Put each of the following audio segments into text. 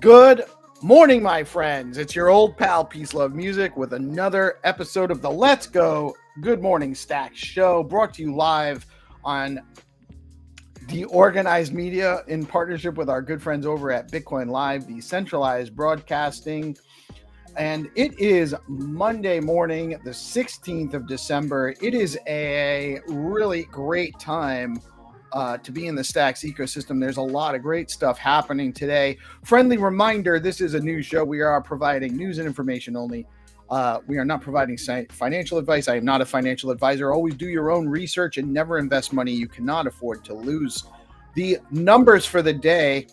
Good morning, my friends. It's your old pal PeaceLoveMusic with another episode of the Let's Go Good Morning Stacks show, brought to you live on DeOrganized Media in partnership with our good friends over at BitcoinLive, Decentralized broadcasting. And it is Monday morning, the 16th of December. It is a really great time to be in the Stacks ecosystem. There's a lot of great stuff happening today. Friendly reminder, this is a news show. We are providing news and information only. We are not providing financial advice. I am not a financial advisor. Always do your own research and never invest money you cannot afford to lose. The numbers for the day,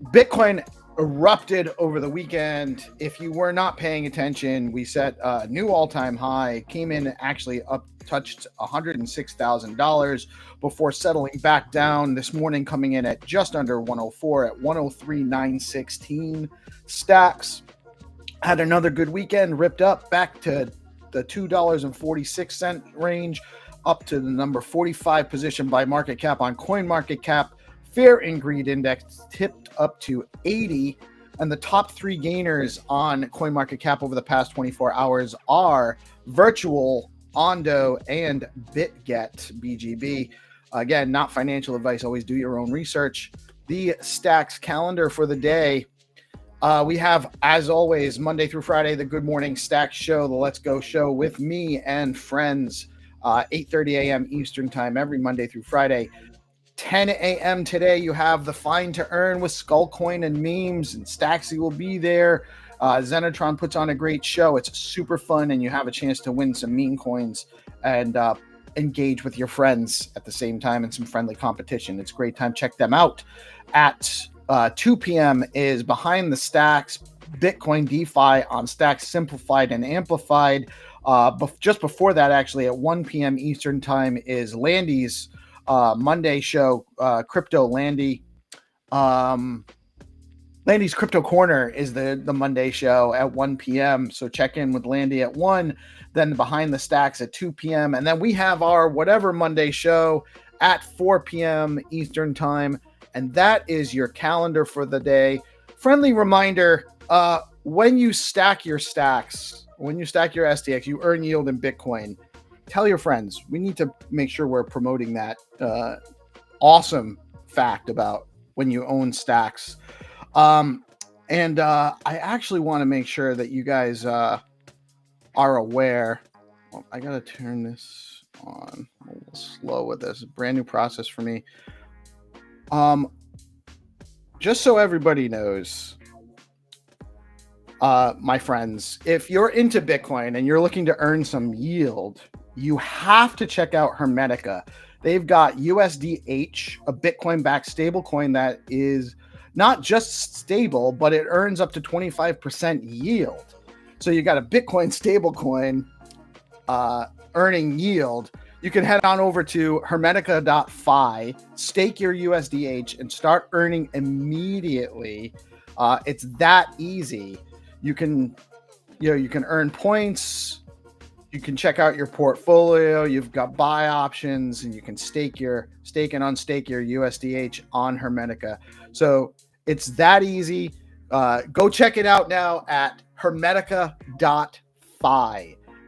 Bitcoin erupted over the weekend. If you were not paying attention, we set a new all-time high, came in actually up, touched $106,000 before settling back down this morning, coming in at just under 104 at 103,916. Stacks had another good weekend, ripped up back to the $2.46 range, up to the number 45 position by market cap on CoinMarketCap. Fear and Greed Index tipped up to 80, and the top three gainers on CoinMarketCap over the past 24 hours are Virtual, Ondo, and BitGet, BGB. Again, not financial advice. Always do your own research. The Stacks calendar for the day. We have, as always, Monday through Friday, the Good Morning Stacks show, the Let's Go show with me and friends, 8:30 a.m. Eastern time every Monday through Friday. 10 a.m. today, you have the Find to Earn with Skullcoin and memes, and Stacksy will be there. Zenatron puts on a great show. It's super fun, and you have a chance to win some meme coins and engage with your friends at the same time in some friendly competition. It's a great time. Check them out. At 2 p.m. is Behind the Stacks, Bitcoin DeFi on Stacks Simplified and Amplified. Just before that, actually, at 1 p.m. Eastern time is Landy's Monday show, Crypto Landy. Landy's Crypto Corner is the Monday show at 1 p.m. So check in with Landy at 1, then Behind the Stacks at 2 p.m. And then we have our whatever Monday show at 4 p.m. Eastern time. And that is your calendar for the day. Friendly reminder, when you stack your stacks, when you stack your STX, you earn yield in Bitcoin. Tell your friends. We need to make sure we're promoting that awesome fact about when you own stacks. I actually want to make sure that you guys are aware. Well, I gotta turn this on. I'm a little slow with this. Brand new process for me. Just so everybody knows, my friends, if you're into Bitcoin and you're looking to earn some yield, you have to check out Hermetica. They've got USDH, a Bitcoin-backed stablecoin that is not just stable, but it earns up to 25% yield. So you got a Bitcoin stablecoin earning yield. You can head on over to hermetica.fi, stake your USDH, and start earning immediately. It's that easy. You can earn points. You can check out your portfolio. You've got buy options, and you can stake and unstake your USDH on Hermetica. So it's that easy. Go check it out now at hermetica.fi.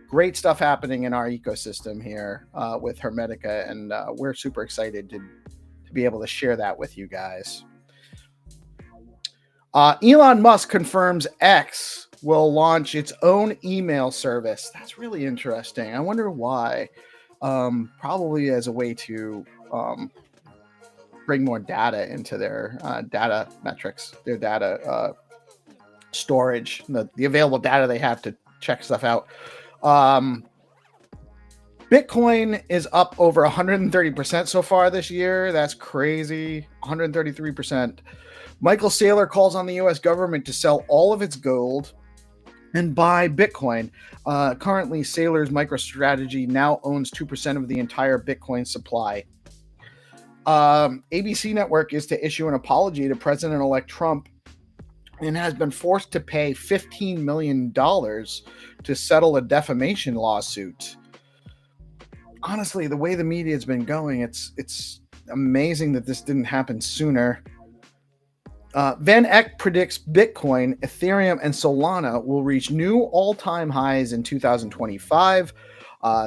Great stuff happening in our ecosystem here with Hermetica, and we're super excited to be able to share that with you guys. Elon Musk confirms X will launch its own email service. That's really interesting. I wonder why. Probably as a way to bring more data into their data metrics, their data storage, the available data they have to check stuff out. Bitcoin is up over 130% so far this year. That's crazy. 133%. Michael Saylor calls on the U.S. government to sell all of its gold and buy Bitcoin. Currently, Saylor's MicroStrategy now owns 2% of the entire Bitcoin supply. ABC Network is to issue an apology to President-elect Trump and has been forced to pay $15 million to settle a defamation lawsuit. Honestly, the way the media has been going, it's amazing that this didn't happen sooner. Van Eck predicts Bitcoin, Ethereum, and Solana will reach new all-time highs in 2025.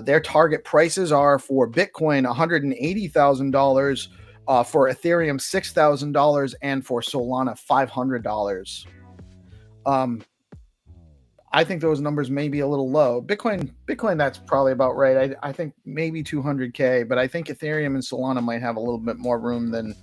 Their target prices are for Bitcoin $180,000, for Ethereum $6,000, and for Solana $500. I think those numbers may be a little low. Bitcoin, that's probably about right. I think maybe 200K, but I think Ethereum and Solana might have a little bit more room than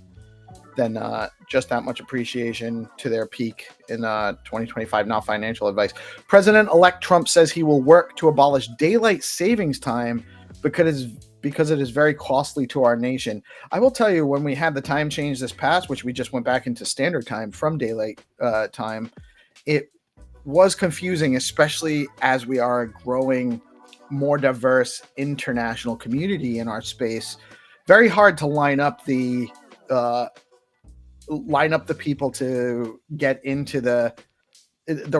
just that much appreciation to their peak in 2025. Not financial advice. President-elect Trump says he will work to abolish daylight savings time because it is very costly to our nation. I will tell you, when we had the time change this past, which we just went back into standard time from daylight time, it was confusing, especially as we are a growing, more diverse international community in our space. Very hard to line up the people to get into the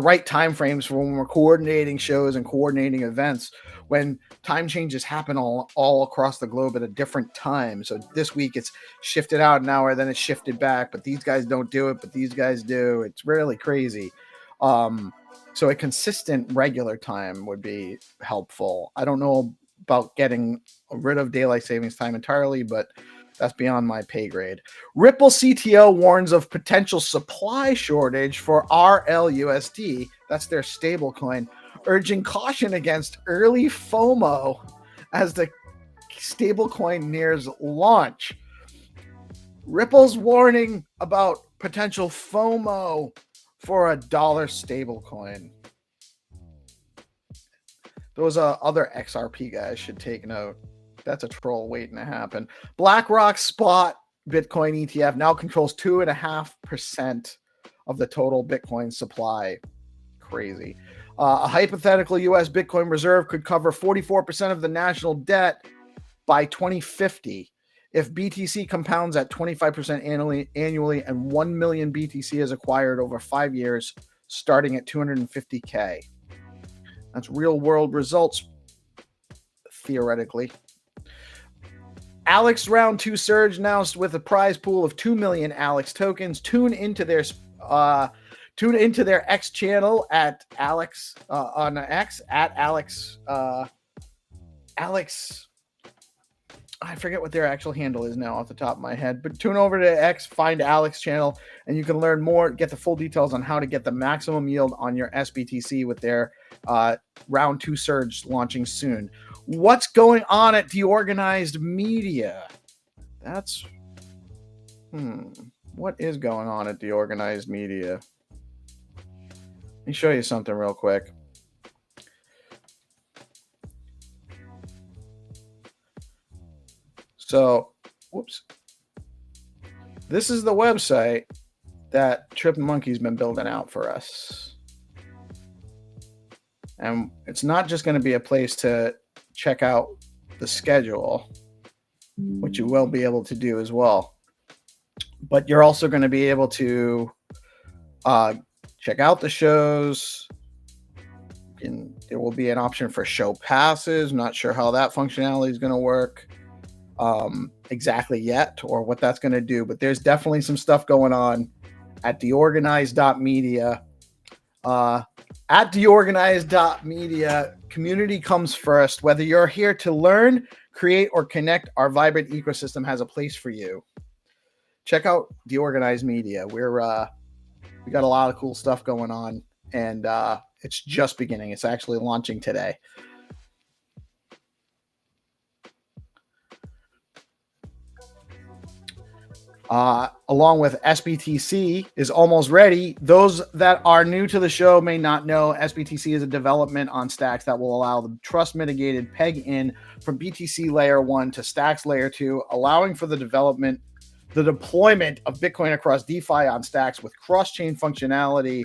right time frames for when we're coordinating shows and coordinating events, when time changes happen all across the globe at a different time. So this week it's shifted out an hour, then it's shifted back, but these guys don't do it, but these guys do. It's really crazy. So a consistent regular time would be helpful. I don't know about getting rid of daylight savings time entirely, but that's beyond my pay grade. Ripple CTO warns of potential supply shortage for RLUSD. That's their stablecoin, urging caution against early FOMO as the stablecoin nears launch. Ripple's warning about potential FOMO for a dollar stablecoin. Those other XRP guys should take note. That's a troll waiting to happen. BlackRock spot Bitcoin ETF now controls 2.5% of the total Bitcoin supply. Crazy. A hypothetical U.S. Bitcoin reserve could cover 44% of the national debt by 2050. If BTC compounds at 25% annually and 1 million BTC is acquired over 5 years, starting at 250K. That's real world results, theoretically. Alex round 2 surge announced with a prize pool of 2 million Alex tokens. Tune into their X channel at Alex on X at Alex I forget what their actual handle is now off the top of my head, but tune over to X, find Alex's channel, and you can learn more, get the full details on how to get the maximum yield on your SBTC with their round 2 surge launching soon. What's going on at DeOrganized Media? That's what is going on at DeOrganized Media? Let me show you something real quick. So, whoops. This is the website that Trip Monkey's been building out for us. And it's not just going to be a place to check out the schedule, which you will be able to do as well. But you're also going to be able to check out the shows. There will be an option for show passes. Not sure how that functionality is going to work exactly yet, or what that's going to do, but there's definitely some stuff going on at DeOrganized.media. At DeOrganized.media, community comes first. Whether you're here to learn, create, or connect, our vibrant ecosystem has a place for you. Check out DeOrganized Media. We got a lot of cool stuff going on, and it's just beginning. It's actually launching today. Along with SBTC is almost ready. Those that are new to the show may not know SBTC is a development on Stacks that will allow the trust mitigated peg in from BTC layer 1 to Stacks layer 2, allowing for the deployment of Bitcoin across DeFi on Stacks with cross-chain functionality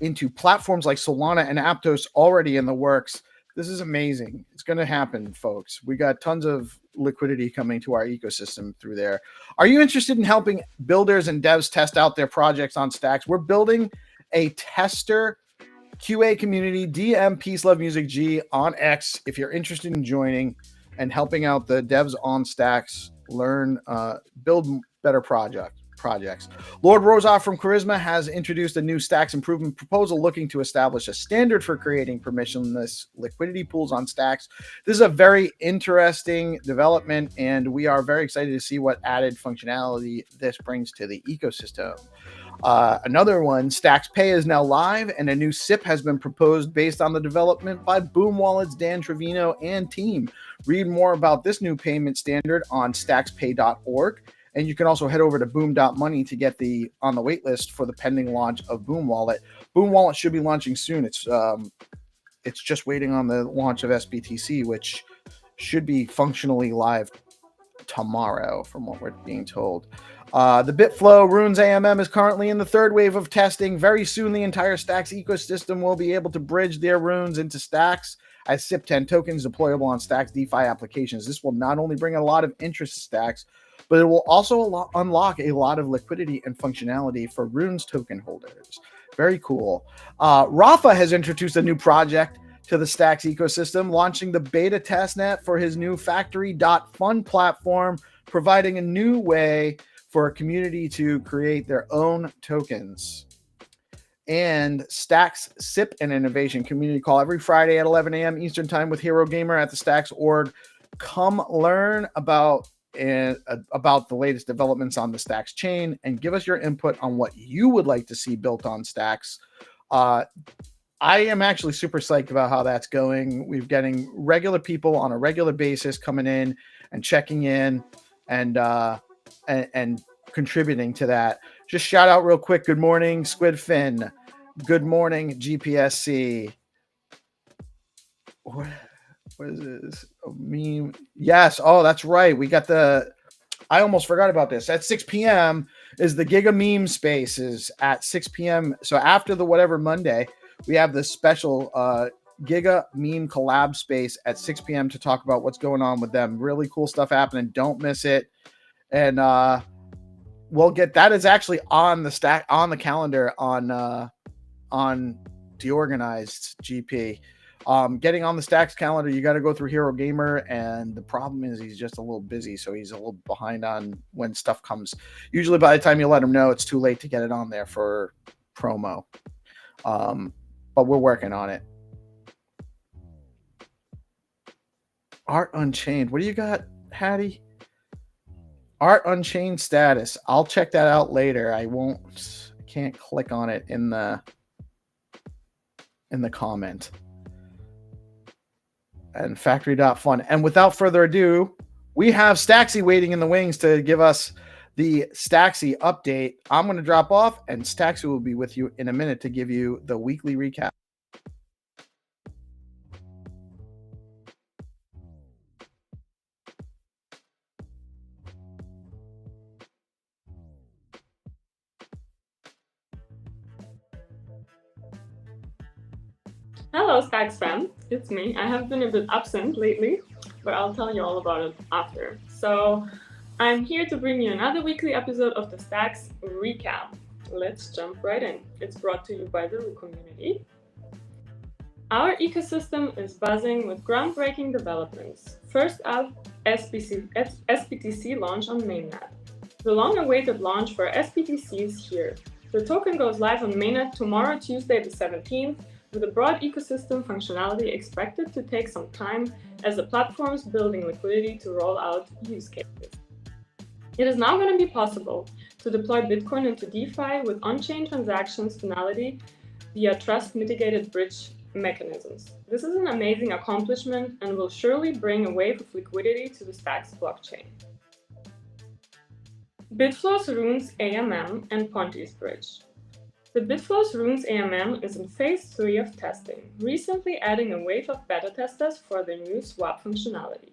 into platforms like Solana and Aptos already in the works. This is amazing. It's going to happen, folks. We got tons of liquidity coming to our ecosystem through there. Are you interested in helping builders and devs test out their projects on Stacks? We're building a tester QA community, DM PeaceLoveMusic G on X. If you're interested in joining and helping out the devs on Stacks, learn, build better projects. Lord Rosoff from Charisma has introduced a new Stacks improvement proposal looking to establish a standard for creating permissionless liquidity pools on Stacks. This is a very interesting development, and we are very excited to see what added functionality this brings to the ecosystem. Another one, Stacks Pay is now live, and a new SIP has been proposed based on the development by Boom Wallet's Dan Trevino and team. Read more about this new payment standard on stackspay.org. And you can also head over to boom.money to get on the wait list for the pending launch of Boom Wallet. Boom Wallet should be launching soon. It's just waiting on the launch of SBTC, which should be functionally live tomorrow, from what we're being told. The Bitflow Runes AMM is currently in the third wave of testing. Very soon, the entire Stacks ecosystem will be able to bridge their runes into Stacks as SIP10 tokens deployable on Stacks DeFi applications. This will not only bring a lot of interest to Stacks, but it will also unlock a lot of liquidity and functionality for Runes token holders. Very cool. Rafa has introduced a new project to the Stacks ecosystem, launching the beta testnet for his new Factory.fund platform, providing a new way for a community to create their own tokens. And Stacks SIP and Innovation Community Call every Friday at 11 a.m. Eastern Time with Hero Gamer at the Stacks org. Come learn about the latest developments on the Stacks chain and give us your input on what you would like to see built on Stacks. I am actually super psyched about how that's going. We're getting regular people on a regular basis coming in and checking in and contributing to that. Just shout out real quick. Good morning, Squidfin. Good morning, GPSC. What is this? A meme? Yes. Oh, that's right. We got I almost forgot about this. At 6 p.m. is the Giga Meme Spaces at 6 p.m. So after the whatever Monday, we have this special Giga Meme collab space at 6 p.m. to talk about what's going on with them. Really cool stuff happening. Don't miss it. And we'll get that is actually on the calendar on DeOrganized GP. Getting on the Stacks calendar, you got to go through Hero Gamer, and the problem is he's just a little busy, so he's a little behind on when stuff comes. Usually by the time you let him know, it's too late to get it on there for promo. But we're working on it. Art Unchained. What do you got, Hattie? Art Unchained status. I'll check that out later. I can't click on it in the comment. And factory.fun. And without further ado, we have Stacksy waiting in the wings to give us the Stacksy update. I'm going to drop off, and Stacksy will be with you in a minute to give you the weekly recap. Hello, Stacks fam. It's me. I have been a bit absent lately, but I'll tell you all about it after. So, I'm here to bring you another weekly episode of the Stacks Recap. Let's jump right in. It's brought to you by the Roo community. Our ecosystem is buzzing with groundbreaking developments. First up, SBTC launch on mainnet. The long-awaited launch for SBTC is here. The token goes live on mainnet tomorrow, Tuesday the 17th, with a broad ecosystem functionality expected to take some time as the platform is building liquidity to roll out use cases. It is now going to be possible to deploy Bitcoin into DeFi with on-chain transactions finality via trust-mitigated bridge mechanisms. This is an amazing accomplishment and will surely bring a wave of liquidity to the Stacks blockchain. Bitflow's Runes AMM and Ponti's Bridge. The Bitflow's Runes AMM is in phase 3 of testing, recently adding a wave of beta testers for the new swap functionality.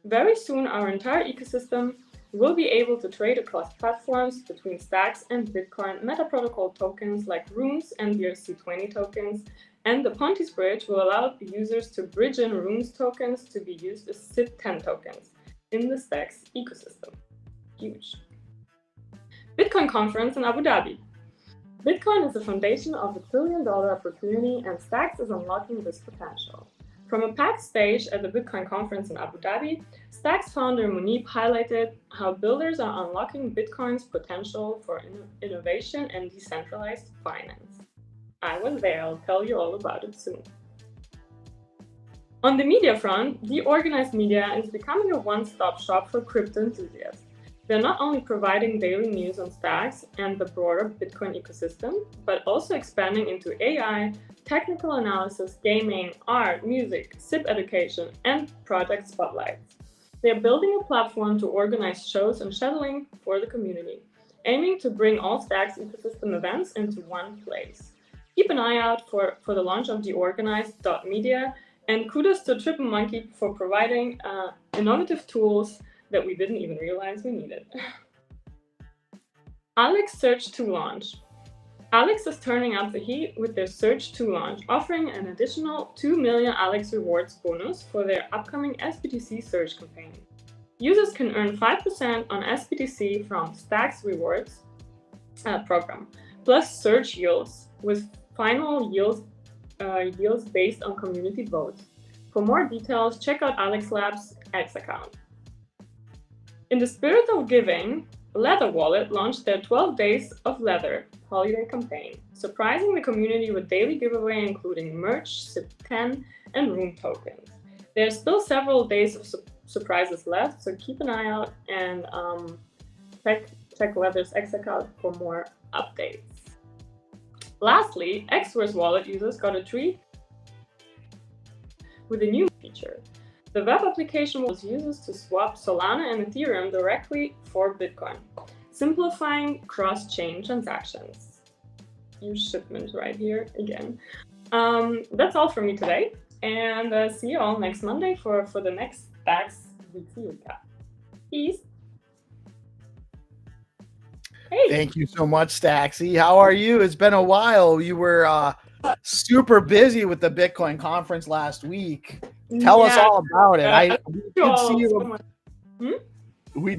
Very soon, our entire ecosystem will be able to trade across platforms between Stacks and Bitcoin Meta Protocol tokens like Runes and BRC20 tokens, and the Ponti's Bridge will allow users to bridge in Runes tokens to be used as SIP10 tokens in the Stacks ecosystem. Huge. Bitcoin conference in Abu Dhabi. Bitcoin is the foundation of the $1 trillion opportunity, and Stacks is unlocking this potential. From a packed stage at the Bitcoin conference in Abu Dhabi, Stacks founder Munib highlighted how builders are unlocking Bitcoin's potential for innovation and decentralized finance. I was there, I'll tell you all about it soon. On the media front, DeOrganized Media is becoming a one-stop shop for crypto enthusiasts. They're not only providing daily news on Stacks and the broader Bitcoin ecosystem, but also expanding into AI, technical analysis, gaming, art, music, SIP education, and project spotlights. They're building a platform to organize shows and scheduling for the community, aiming to bring all Stacks ecosystem events into one place. Keep an eye out for the launch of DeOrganized.media, and kudos to Triple Monkey for providing innovative tools that we didn't even realize we needed. Alex Search to launch. Alex is turning up the heat with their Search to launch, offering an additional 2 million Alex rewards bonus for their upcoming SBTC search campaign. Users can earn 5% on SBTC from Stacks Rewards program, plus search yields, with final yields based on community votes. For more details, check out Alex Labs' X account. In the spirit of giving, Leather Wallet launched their 12 Days of Leather holiday campaign, surprising the community with daily giveaway including merch, SIP10, and room tokens. There are still several days of surprises left, so keep an eye out and check Leather's X account for more updates. Lastly, Xverse Wallet users got a treat with a new feature. The web application allows users to swap Solana and Ethereum directly for Bitcoin, simplifying cross-chain transactions. Use shipment right here again. That's all for me today, and see you all next Monday for the next Stacks weekly recap. Peace. Hey. Thank you so much, Stacksy. How are you? It's been a while. You were super busy with the Bitcoin conference last week. Tell us all about it. You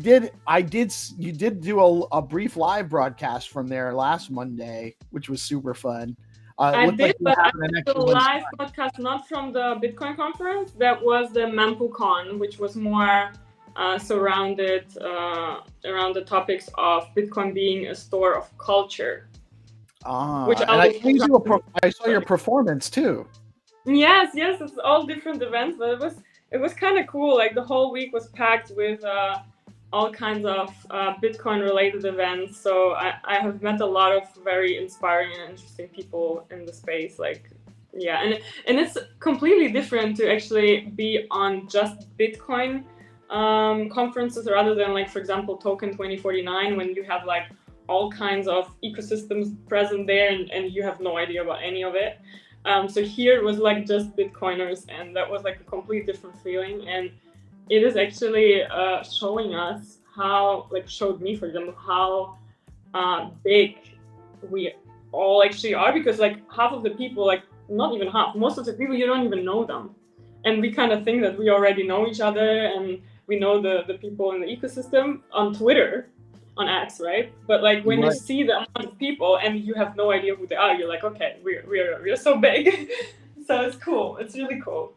did do a brief live broadcast from there last Monday, which was super fun. I did, but I did a live podcast not from the Bitcoin conference. That was the MempoCon, which was more surrounded around the topics of Bitcoin being a store of culture. Which I saw your performance too. Yes, it's all different events, but it was kind of cool. Like the whole week was packed with all kinds of Bitcoin related events. So I have met a lot of very inspiring and interesting people in the space. Like, yeah, and it's completely different to actually be on just Bitcoin conferences rather than, like, for example, Token 2049, when you have like all kinds of ecosystems present there and you have no idea about any of it. So here it was like just Bitcoiners, and that was like a completely different feeling. And it is actually showing us how, like, showed me, for example, how big we all actually are, because like half of the people, like not even half, most of the people, you don't even know them. And we kind of think that we already know each other and we know the people in the ecosystem on Twitter, on X, right? But like when you see the amount of people and you have no idea who they are, you're like, okay, we're so big. So it's cool. It's really cool.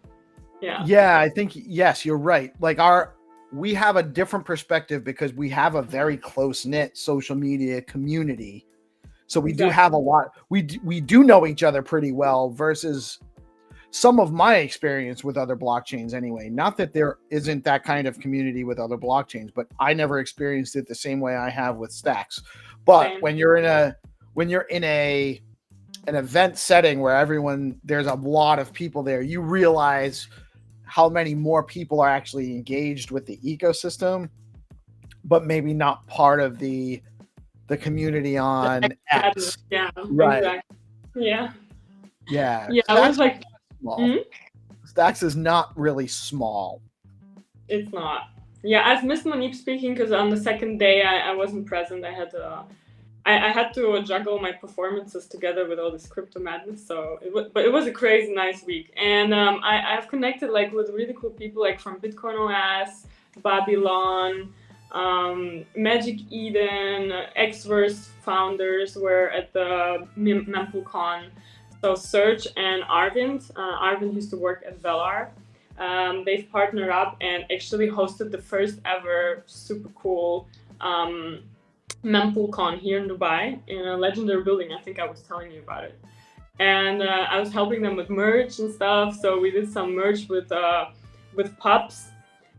Yeah, I think, yes, you're right. Like we have a different perspective because we have a very close-knit social media community. So we do have a lot, we do know each other pretty well versus some of my experience with other blockchains anyway. Not that there isn't that kind of community with other blockchains, but I never experienced it the same way I have with Stacks. But when you're in an event setting where there's a lot of people there, you realize how many more people are actually engaged with the ecosystem, but maybe not part of the community on X. Yeah, right. Exactly. Yeah. Yeah. Yeah, I was like, Stacks is not really small. It's not. Yeah, I've missed Monique speaking because on the second day I wasn't present. I had to juggle my performances together with all this crypto madness. So it was a crazy nice week, and I've connected like with really cool people, like from Bitcoin OS, Babylon, Magic Eden, Xverse founders were at the MempleCon. So Serge and Arvind. Arvind used to work at Velar. They've partnered up and actually hosted the first ever super cool MempleCon here in Dubai in a legendary building. I think I was telling you about it. And I was helping them with merch and stuff. So we did some merch with pups,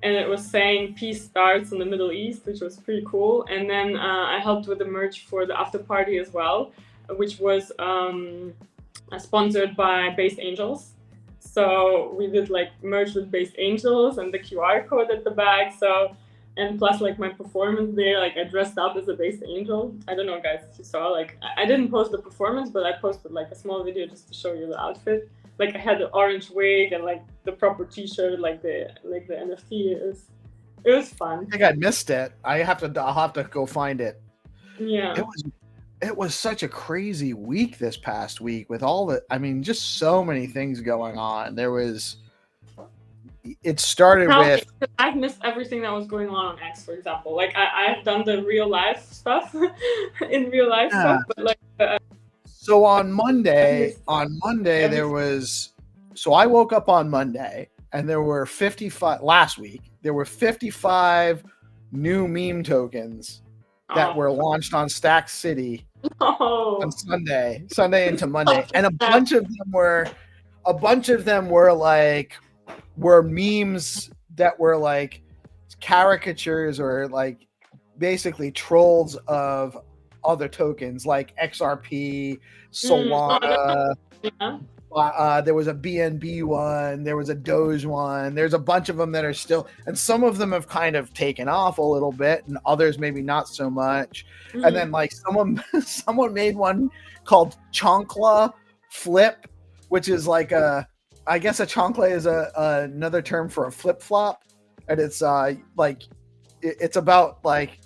and it was saying "Peace starts in the Middle East," which was pretty cool. And then I helped with the merch for the after party as well, which was sponsored by Based Angels. So we did like merch with Based Angels and the QR code at the back. So, and plus like my performance there, like I dressed up as a Based Angel. I don't know, guys, if you saw, like I didn't post the performance, but I posted like a small video just to show you the outfit. Like I had the orange wig and like the proper T-shirt, like the NFT. It was fun. I think I missed it. I'll have to go find it. Yeah. It was such a crazy week this past week with just so many things going on. It started with... I've missed everything that was going on X, for example. Like I've done the real life stuff in real life stuff, but like... So on Monday there was... So I woke up on Monday and there were 55... Last week, there were 55 new meme tokens that were launched on Stack City on Sunday into Monday, and a bunch of them were memes that were like caricatures or like basically trolls of other tokens like XRP, Solana. There was a BNB one, there was a Doge one. There's a bunch of them that are still, and some of them have kind of taken off a little bit, and others maybe not so much. Mm-hmm. And then like someone made one called Chonkla Flip, which is like I guess a chonkla is another term for a flip flop, and it's it's about like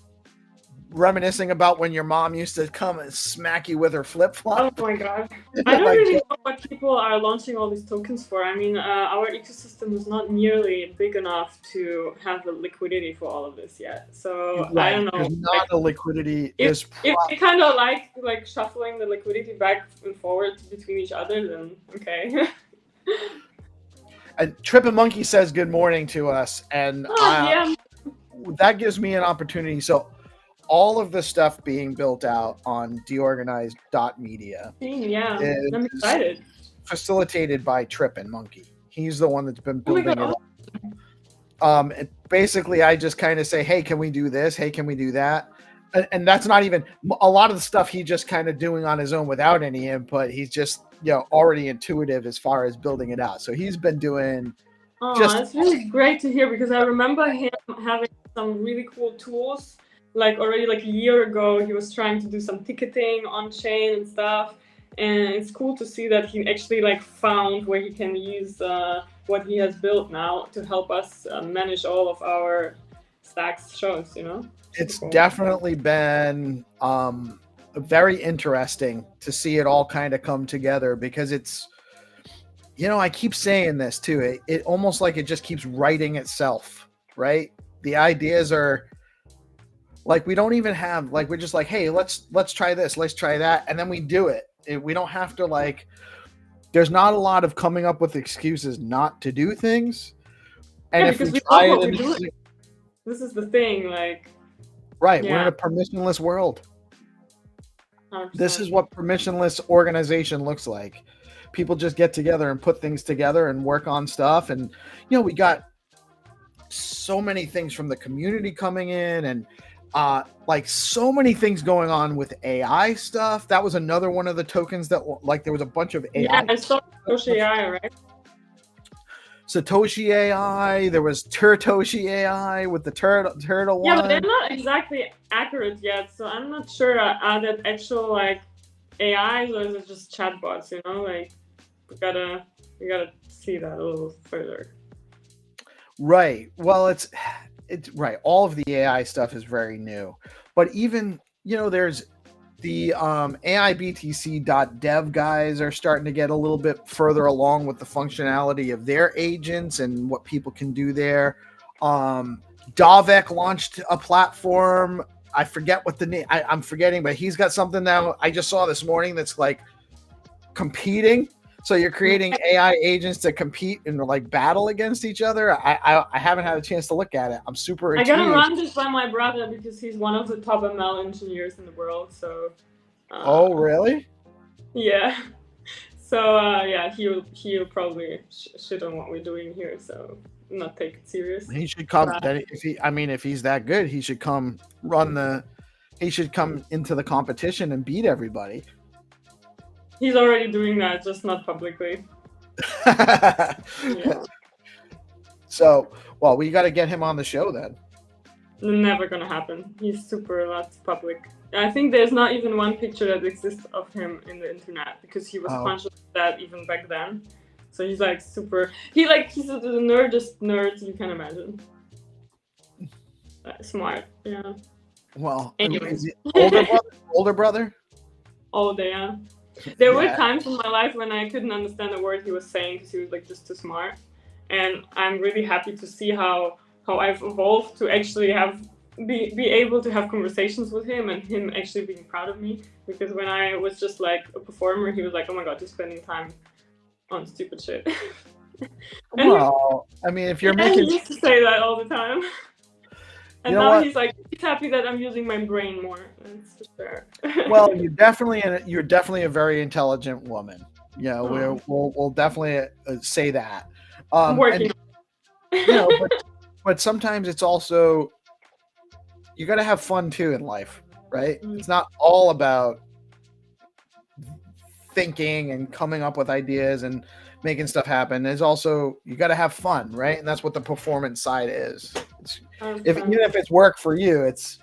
reminiscing about when your mom used to come and smack you with her flip flop. Oh my god! I don't really know what people are launching all these tokens for. I mean, our ecosystem is not nearly big enough to have the liquidity for all of this yet. So I don't know. There's not a liquidity. If they kind of like shuffling the liquidity back and forward between each other, then okay. And Trippin' Monkey says good morning to us, and that gives me an opportunity. So all of the stuff being built out on DeOrganized.media. Yeah, I'm excited. Facilitated by Trippin' Monkey. He's the one that's been building it up. Basically, I just kind of say, hey, can we do this? Hey, can we do that? And that's not even a lot of the stuff he just kind of doing on his own without any input. He's just, already intuitive as far as building it out. So he's been doing it's really great to hear, because I remember him having some really cool tools. Like already like a year ago, he was trying to do some ticketing on chain and stuff. And it's cool to see that he actually like found where he can use what he has built now to help us manage all of our Stacks shows, It's definitely been very interesting to see it all kind of come together, because it's, I keep saying this too. It almost like it just keeps writing itself, right? The ideas are like, we don't even have, like, we're just like, hey, let's try this, let's try that. And then we do it. We don't have to, like, there's not a lot of coming up with excuses not to do things. And if we try it, this is the thing, like, right, we're in a permissionless world. 100%. This is what permissionless organization looks like. People just get together and put things together and work on stuff. And, we got so many things from the community coming in, and like so many things going on with AI stuff. That was another one of the tokens that, like, there was a bunch of AI. Yeah, I saw Satoshi AI, right? Satoshi AI. There was Turtoshi AI with the turtle one. Yeah, but they're not exactly accurate yet, so I'm not sure are that actual like AIs, or is it just chatbots? Like we gotta see that a little further. Right. Well, it's right. All of the AI stuff is very new, but even, there's the AIBTC.dev guys are starting to get a little bit further along with the functionality of their agents and what people can do there. Davek launched a platform. I forget what the name, I'm forgetting, but he's got something now I just saw this morning that's like competing. So you're creating AI agents to compete and like battle against each other. I haven't had a chance to look at it. I'm super intrigued. I gotta run this by my brother because he's one of the top ML engineers in the world. So. Oh really? Yeah. So yeah, he'll probably shit on what we're doing here. So not take it serious. He should come. If he's that good, he should come He should come into the competition and beat everybody. He's already doing that, just not publicly. Yeah. So, well, we got to get him on the show then. Never gonna happen. He's super not public. I think there's not even one picture that exists of him in the internet, because he was conscious of that even back then. So he's like super. He's the nerdest nerd you can imagine. Smart, yeah. Well, anyways, older brother. Older, yeah. There were times in my life when I couldn't understand a word he was saying because he was like just too smart. And I'm really happy to see how I've evolved to actually be able to have conversations with him, and him actually being proud of me. Because when I was just like a performer, he was like, "Oh my god, you're spending time on stupid shit." Well, if you're making, he used to say that all the time. And now he's happy that I'm using my brain more. That's for sure. Well, you're definitely a very intelligent woman. We'll definitely say that. I'm working. But sometimes it's also, you got to have fun too in life, right? Mm-hmm. It's not all about thinking and coming up with ideas and making stuff happen. There's also, you got to have fun, right? And that's what the performance side is. Even if it's work for you, it's.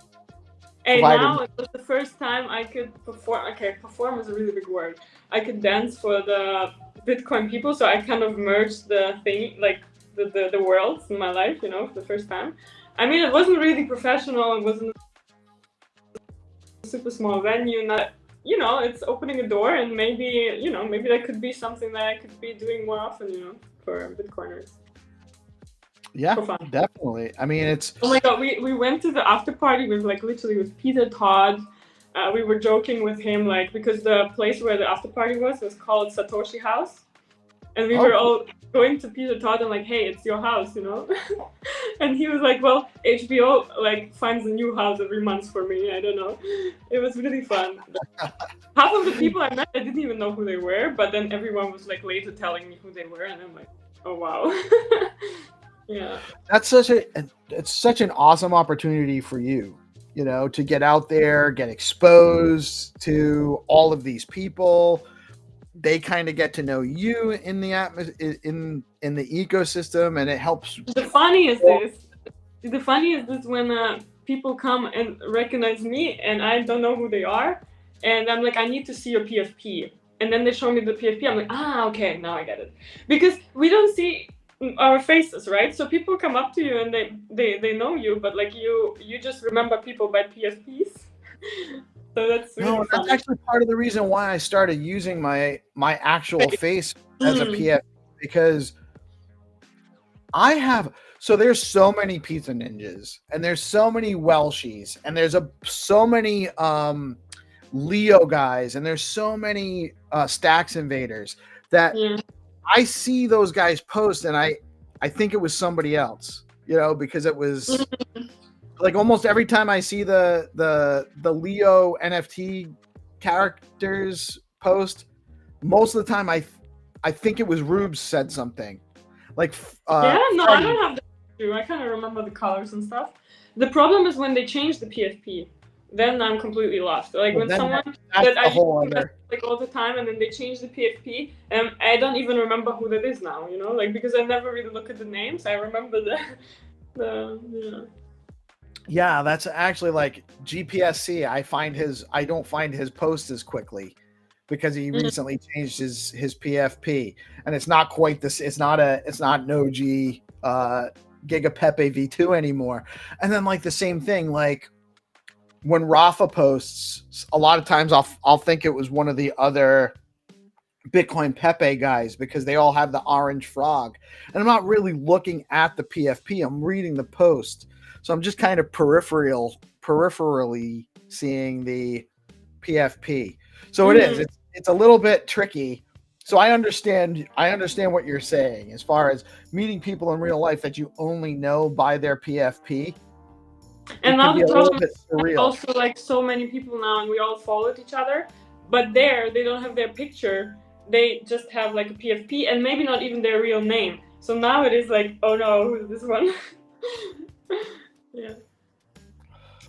Hey, now it was the first time I could perform. Okay, perform is a really big word. I could dance for the Bitcoin people, so I kind of merged the thing, like the worlds in my life, for the first time. It wasn't really professional. It wasn't a super small venue. Not, it's opening a door, and maybe that could be something that I could be doing more often, for Bitcoiners. Yeah, definitely. It's. Oh my god, we went to the after party with literally with Peter Todd. We were joking with him because the place where the after party was called Satoshi House, and we were all going to Peter Todd and hey, it's your house, And he was like, well, HBO finds a new house every month for me. I don't know. It was really fun. Half of the people I met, I didn't even know who they were, but then everyone was later telling me who they were, and I'm like, oh wow. Yeah. That's such an awesome opportunity for you, to get out there, get exposed to all of these people. They kind of get to know you in the in the ecosystem, and it helps. The funny is this when people come and recognize me and I don't know who they are, and I'm like, I need to see your PFP, and then they show me the PFP. I'm like, okay, now I get it, because we don't see our faces, right? So people come up to you and they know you, but like you just remember people by PFPs. So that's really No, that's funny. actually part of the reason why I started using my actual face as a PFP, because there's so many pizza ninjas, and there's so many Welshies, and there's so many Leo guys, and there's so many Stacks invaders that I see those guys post, and I think it was somebody else, because it was like almost every time I see the Leo NFT characters post, most of the time I think it was Rubes said something. Like I don't have that too. I kind of remember the colors and stuff. The problem is when they change the PFP, then I'm completely lost. Like when someone that I use like all the time, and then they change the PFP, and I don't even remember who that is now. Like because I never really look at the names. I remember the. Yeah, that's actually like GPSC. I don't find his post as quickly, because he recently changed his PFP, and it's not quite this. It's not no G Giga Pepe V2 anymore. And then like the same thing, like when Rafa posts, a lot of times I'll think it was one of the other Bitcoin Pepe guys, because they all have the orange frog, and I'm not really looking at the PFP. I'm reading the post, so I'm just kind of peripherally seeing the PFP. So it's a little bit tricky. So I understand what you're saying as far as meeting people in real life that you only know by their PFP. And now the problem is also like so many people now, and we all followed each other, but they don't have their picture. They just have like a PFP and maybe not even their real name. So now it is like, oh no, who's this one? Yeah.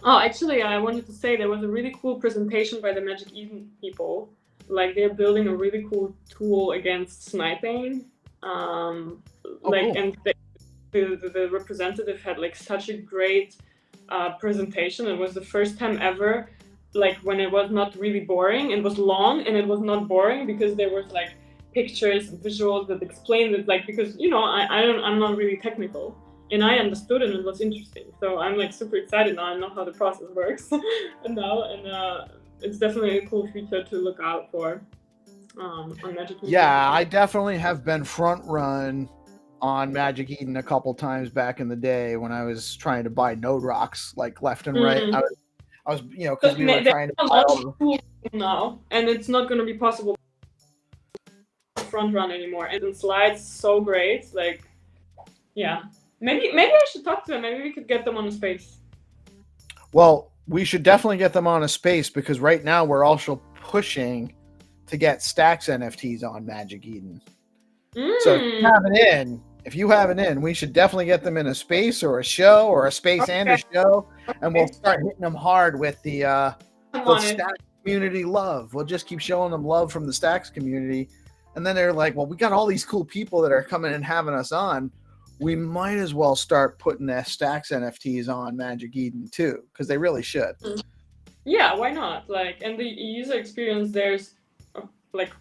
Oh, actually, I wanted to say there was a really cool presentation by the Magic Eden people. Like they're building a really cool tool against sniping. Cool. And the representative had like such a great presentation. It was the first time ever, like when it was not really boring. It was long and it was not boring because there was like pictures and visuals that explained it. Like because I'm not really technical. And I understood it and it was interesting. So I'm like super excited now. I know how the process works and it's definitely a cool feature to look out for on Magic Eden. Yeah, I definitely have been front run on Magic Eden a couple times back in the day when I was trying to buy node rocks like left and right. I was because we were trying to buy all the now, and it's not going to be possible to front run anymore. And the slides so great, like yeah. Maybe I should talk to them. Maybe we could get them on a space. Well, we should definitely get them on a space, because right now we're also pushing to get Stacks NFTs on Magic Eden. So if you have an in, we should definitely get them in a space or a show, or a space and a show, and we'll start hitting them hard with the Stacks community love. We'll just keep showing them love from the Stacks community, and then they're like, well, we got all these cool people that are coming and having us on. We might as well start putting the Stacks NFTs on Magic Eden too, because they really should. Yeah, why not? Like, and the user experience there's like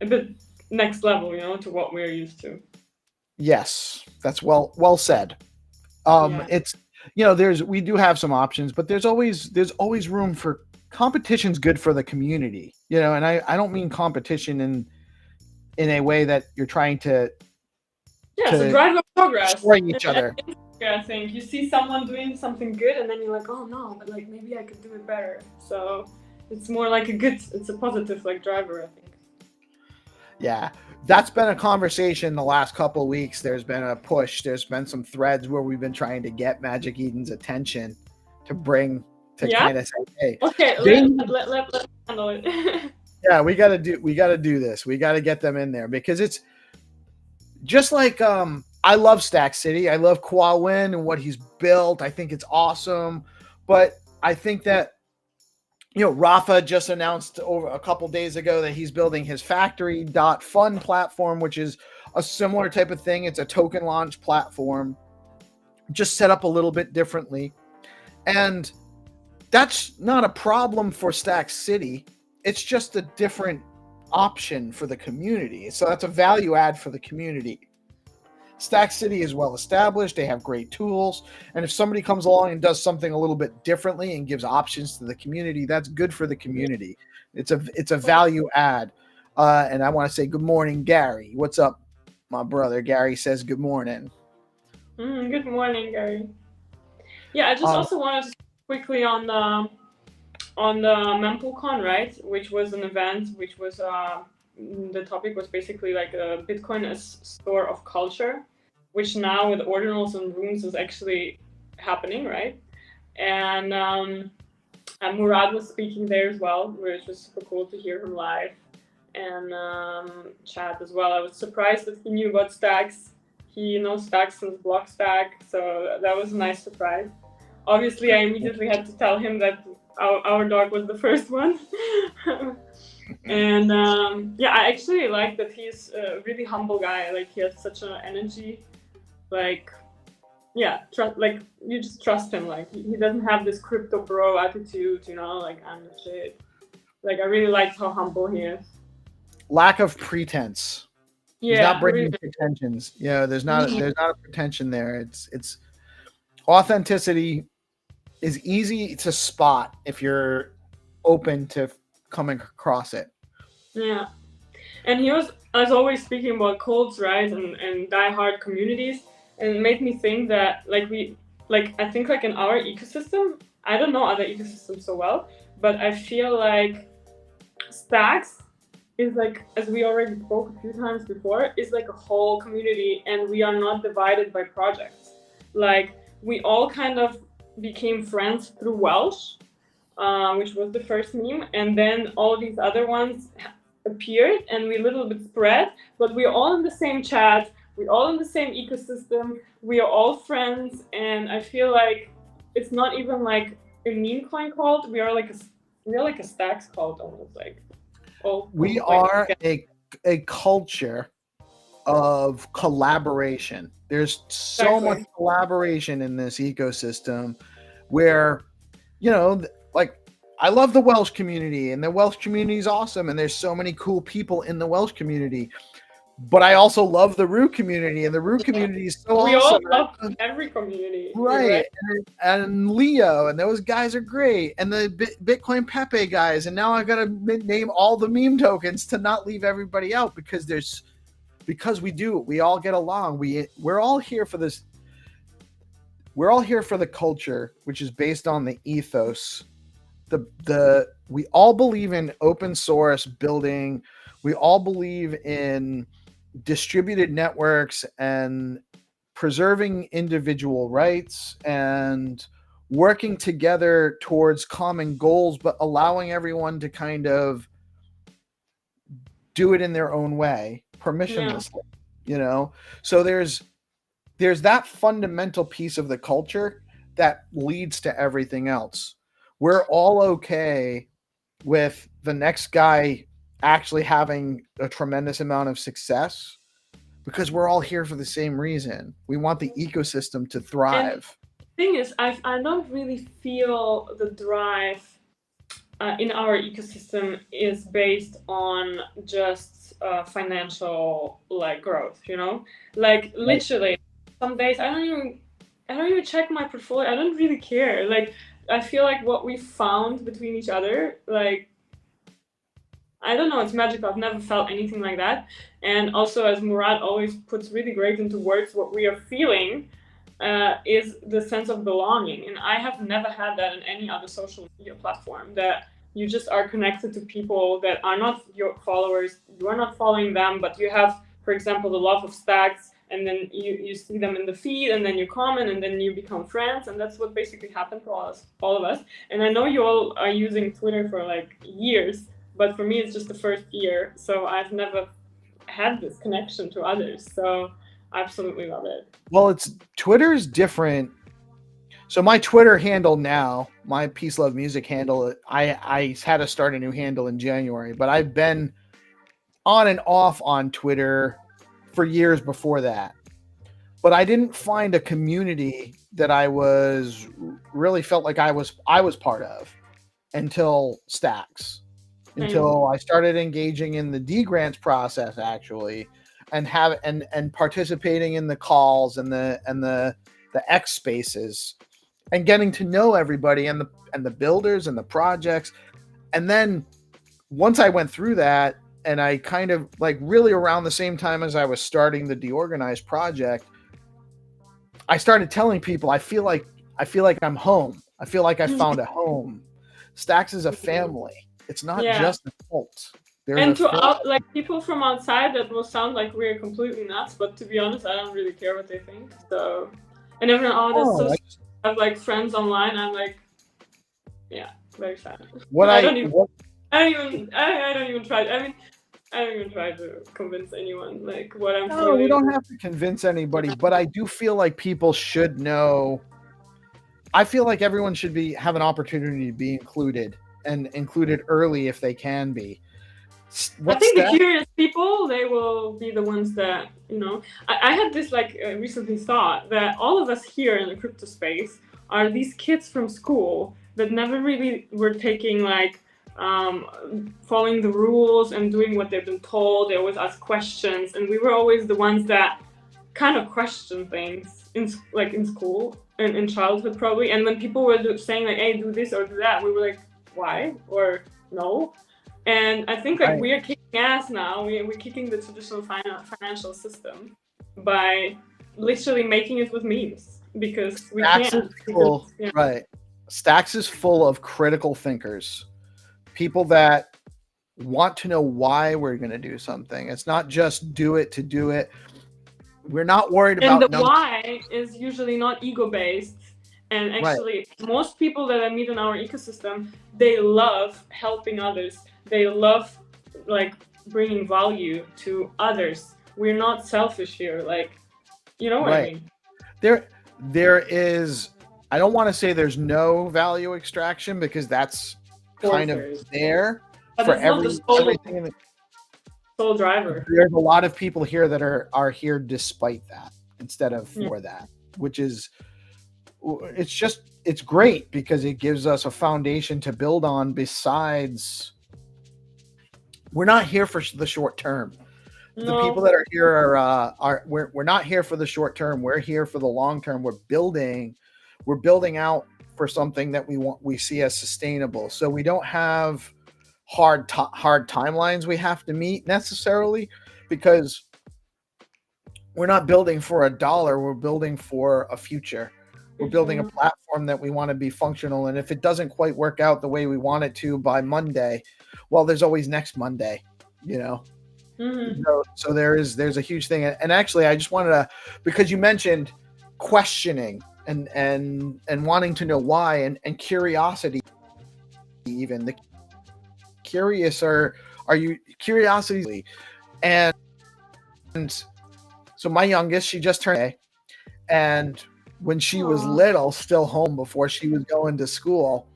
a bit next level, to what we're used to. Yes, that's well said. It's we do have some options, but there's always room for competition's good for the community, and I don't mean competition in a way that you're trying to so drive up progress. Destroy each other. I think you see someone doing something good, and then you're like, oh no, but like maybe I could do it better. So it's more like it's a positive like driver, I think. Yeah, that's been a conversation the last couple of weeks. There's been a push. There's been some threads where we've been trying to get Magic Eden's attention to kind of say, hey, okay, let's handle it. Yeah, we got to do this. We got to get them in there, because it's just like I love Stack City. I love Kwawin and what he's built. I think it's awesome. But I think that, Rafa just announced over a couple days ago that he's building his Factory.Fun platform, which is a similar type of thing. It's a token launch platform, just set up a little bit differently. And that's not a problem for Stack City. It's just a different option for the community. So that's a value add for the community. Stack City is well established. They have great tools. And if somebody comes along and does something a little bit differently and gives options to the community, that's good for the community. It's a value add. And I want to say good morning, Gary. What's up, my brother? Gary says good morning. Good morning, Gary. Yeah, I just also wanted to quickly on the MempleCon, right? Which was an event, which was the topic was basically like a Bitcoin as store of culture, which now with ordinals and rooms is actually happening, right? And Murad was speaking there as well, which was super cool to hear him live, and chat as well. I was surprised that he knew about Stacks. He knows Stacks since Blockstack, so that was a nice surprise. Obviously, I immediately had to tell him that our dog was the first one. And I actually like that he's a really humble guy. Like, he has such an energy. Like, you just trust him. Like, he doesn't have this crypto bro attitude, like, I'm the shit. Like, I really like how humble he is. Lack of pretense. Yeah, he's not bringing really. pretensions. There's not a pretension there. It's authenticity is easy to spot if you're open to coming across it. Yeah. And he was, as always, speaking about cults, right, and diehard communities, and it made me think that, I think, like, in our ecosystem, I don't know other ecosystems so well, but I feel like Stacks is, like, as we already spoke a few times before, is like a whole community, and we are not divided by projects. Like, we all kind of became friends through Welsh, which was the first meme, and then all these other ones appeared, and we a little bit spread, but we're all in the same chat, we're all in the same ecosystem, we are all friends, and I feel like it's not even like a meme coin cult, we are like a Stacks cult almost, like. We are a culture of collaboration. There's so much collaboration in this ecosystem where, like, I love the Welsh community, and the Welsh community is awesome, and there's so many cool people in the Welsh community. But I also love the Root community, and the Root community is so awesome. We all love every community. Right. And Leo, and those guys are great. And the Bitcoin Pepe guys. And now I've got to name all the meme tokens to not leave everybody out, because we all get along. We're all here for this. We're all here for the culture, which is based on the ethos. We all believe in open source building. We all believe in distributed networks and preserving individual rights and working together towards common goals, but allowing everyone to kind of do it in their own way, permissionlessly, So there's that fundamental piece of the culture that leads to everything else. We're all okay with the next guy actually having a tremendous amount of success, because we're all here for the same reason. We want the ecosystem to thrive. And the thing is, I don't really feel the drive in our ecosystem is based on just financial, like, growth, like, literally some days I don't even check my portfolio. I don't really care. Like, I feel like what we found between each other, like, I don't know, it's magical. I've never felt anything like that. And also, as Murad always puts really great into words, what we are feeling is the sense of belonging. And I have never had that in any other social media platform, that you just are connected to people that are not your followers. You are not following them, but you have, for example, the love of Stacks, and then you see them in the feed, and then you comment, and then you become friends. And that's what basically happened to all of us. And I know you all are using Twitter for, like, years, but for me, it's just the first year. So I've never had this connection to others. So absolutely love it. Well, Twitter's different. So my Twitter handle now, my PeaceLoveMusic handle, I had to start a new handle in January, but I've been on and off on Twitter for years before that. But I didn't find a community that I was really felt like I was part of until Stacks, until I started engaging in the D grants process actually, and participating in the calls and the X spaces, and getting to know everybody and the builders and the projects. And then once I went through that, and I kind of like really around the same time as I was starting the DeOrganized project, I started telling people I feel like I'm home. I feel like I found a home. Stacks is a family. It's not just a cult. And like people from outside, that will sound like we're completely nuts, but to be honest, I don't really care what they think. So, and everyone, that's so I have like friends online. I'm like, yeah, very sad. I don't even try. I mean, I don't even try to convince anyone like what I'm feeling. We don't have to convince anybody, but I do feel like people should know. I feel like everyone should have an opportunity to be included, and included early if they can be. I think the curious people, they will be the ones that, you know, I had this like recently thought that all of us here in the crypto space are these kids from school that never really were taking like following the rules and doing what they've been told. They always ask questions, and we were always the ones that kind of question things in school and in childhood probably. And when people were saying like, hey, do this or do that, we were like, why? Or no. And I think like we are kicking ass now. We're kicking the traditional financial system by literally making it with memes, because we can't. Right. Stacks is full of critical thinkers, people that want to know why we're going to do something. It's not just do it to do it. We're not worried about. And the why is usually not ego-based. And actually, most people that I meet in our ecosystem, they love helping others. They love like bringing value to others. We're not selfish here. Like, you know what I mean? There is, I don't want to say there's no value extraction, because that's kind of there for everything in the sole driver. There's a lot of people here that are here despite that instead of for that, which is, it's great because it gives us a foundation to build on. Besides, we're not here for the short term. No. The people that are here we're not here for the short term. We're here for the long term. We're building out for something that we see as sustainable. So we don't have hard timelines we have to meet necessarily, because we're not building for $1. We're building for a future. We're building a platform that we want to be functional. And if it doesn't quite work out the way we want it to by Monday, well, there's always next Monday, you know? So there's a huge thing. And actually, I just wanted to, because you mentioned questioning and wanting to know why, and curiosity, even the curious are you curiosity. And so my youngest, she just turned A, and when she was little, still home before she was going to school,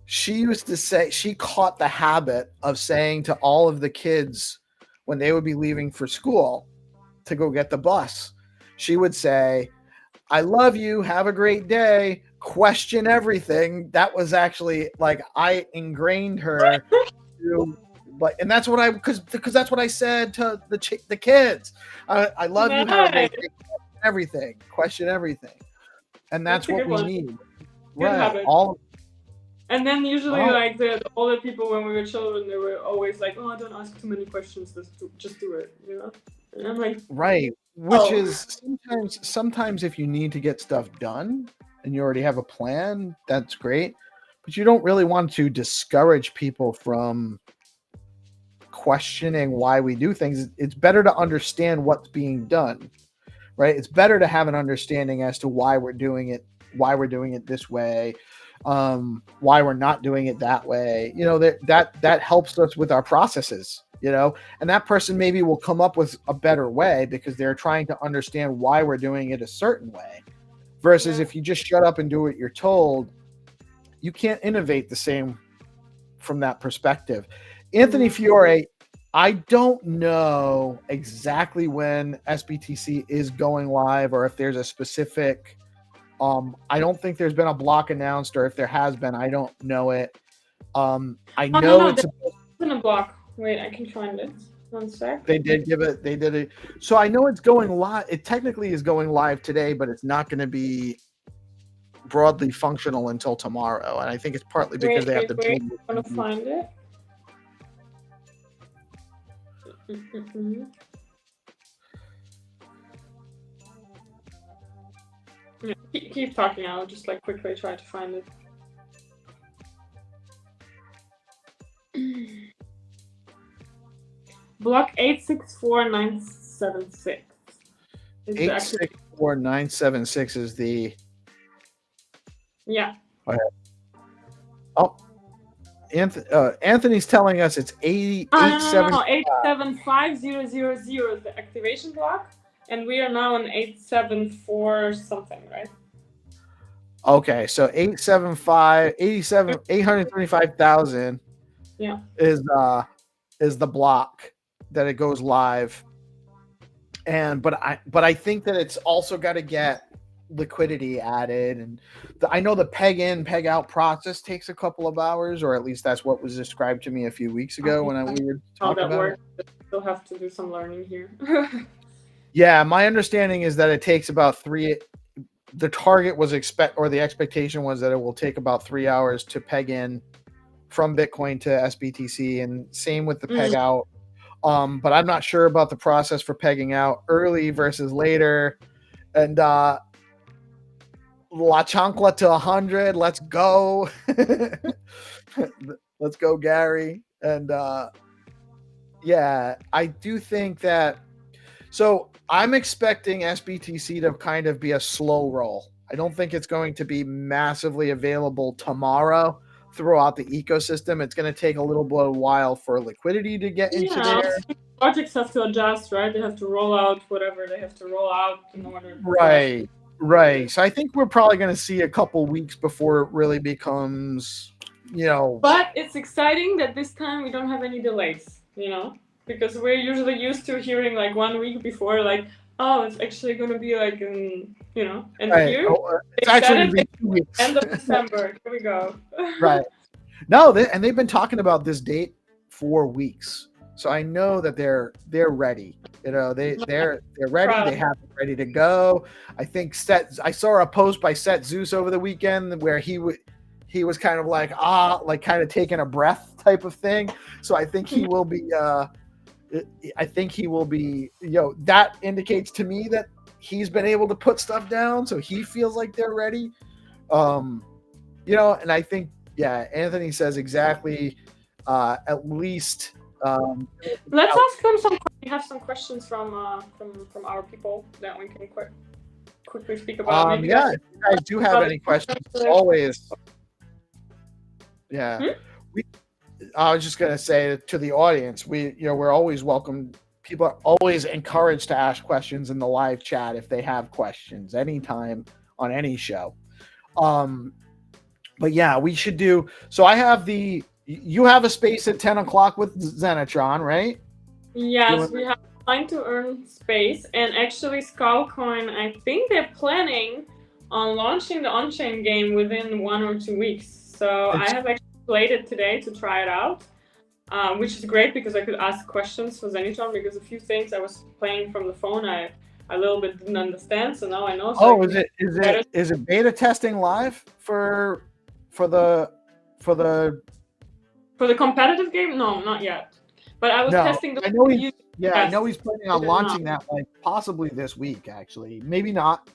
she used to say, she caught the habit of saying to all of the kids when they would be leaving for school to go get the bus, she would say, I love you, have a great day, question everything. That was actually like, I ingrained her to, and that's what because that's what I said to the kids. I love you, have a great day, question everything. And that's what we need. Right. And then usually like the older people, when we were children, they were always like, oh, don't ask too many questions, just do it, you know? And I'm like, right. Which is sometimes if you need to get stuff done and you already have a plan, that's great. But you don't really want to discourage people from questioning why we do things. It's better to understand what's being done. Right. It's better to have an understanding as to why we're doing it this way, why we're not doing it that way. You know, that helps us with our processes. and that person maybe will come up with a better way because they're trying to understand why we're doing it a certain way. Versus if you just shut up and do what you're told, you can't innovate the same from that perspective. Anthony Fiore, I don't know exactly when SBTC is going live or if there's a specific, I don't think there's been a block announced, or if there has been, I don't know it. I know it's in a block. Wait, I can find it. 1 sec. They did it. So I know it's going live. It technically is going live today, but it's not going to be broadly functional until tomorrow. And I think it's partly because they have to build. I'm going to find it. Yeah, keep talking. I'll just like quickly try to find it. Block 864976. 864976 is the. Yeah. Okay. Oh, Anthony's telling us it's 875,000 is the activation block, and we are now on 874 something, right? Okay, so 835,000 is the block that it goes live. And but I think that it's also got to get liquidity added, and I know the peg in peg out process takes a couple of hours, or at least that's what was described to me a few weeks ago when we were talking about it. Still have to do some learning here. Yeah, my understanding is that it takes about 3. The target was the expectation was that it will take about 3 hours to peg in from Bitcoin to SBTC, and same with the peg out. But I'm not sure about the process for pegging out early versus later. And La Chancla to 100. Let's go. Let's go, Gary. And yeah, I do think that. So I'm expecting SBTC to kind of be a slow roll. I don't think it's going to be massively available tomorrow throughout the ecosystem. It's going to take a little bit of a while for liquidity to get into there. Projects have to adjust, right? They have to roll out whatever they have to roll out in order to Right. So I think we're probably going to see a couple weeks before it really becomes, But it's exciting that this time we don't have any delays, because we're usually used to hearing like 1 week before, like, oh, it's actually going to be like in, and here it's actually going to be 2 weeks. End of December. Here we go. Right. No, and they've been talking about this date for weeks. So I know that they're ready. They're ready. They have it ready to go. I think I saw a post by Set Zeus over the weekend where he was kind of like kind of taking a breath type of thing. So I think he will be. That indicates to me that he's been able to put stuff down, so he feels like they're ready. And I think Anthony says exactly. At least. Let's ask him some. We have some questions from our people that we can quickly speak about. If you guys do have any questions, always. Yeah, I was just gonna say to the audience, we're always welcome. People are always encouraged to ask questions in the live chat if they have questions anytime on any show. But yeah, we should do. So I have you have a space at 10 o'clock with Zenitron, right? Yes, we have time to earn space. And actually, Skullcoin, I think they're planning on launching the on-chain game within 1 or 2 weeks. So I have actually played it today to try it out, which is great because I could ask questions for Zenitron, because a few things I was playing from the phone I a little bit didn't understand. So now I know. So is it beta testing live for the competitive game? No, not yet. But I was testing the. I know he's planning on launching that possibly this week. Actually, maybe not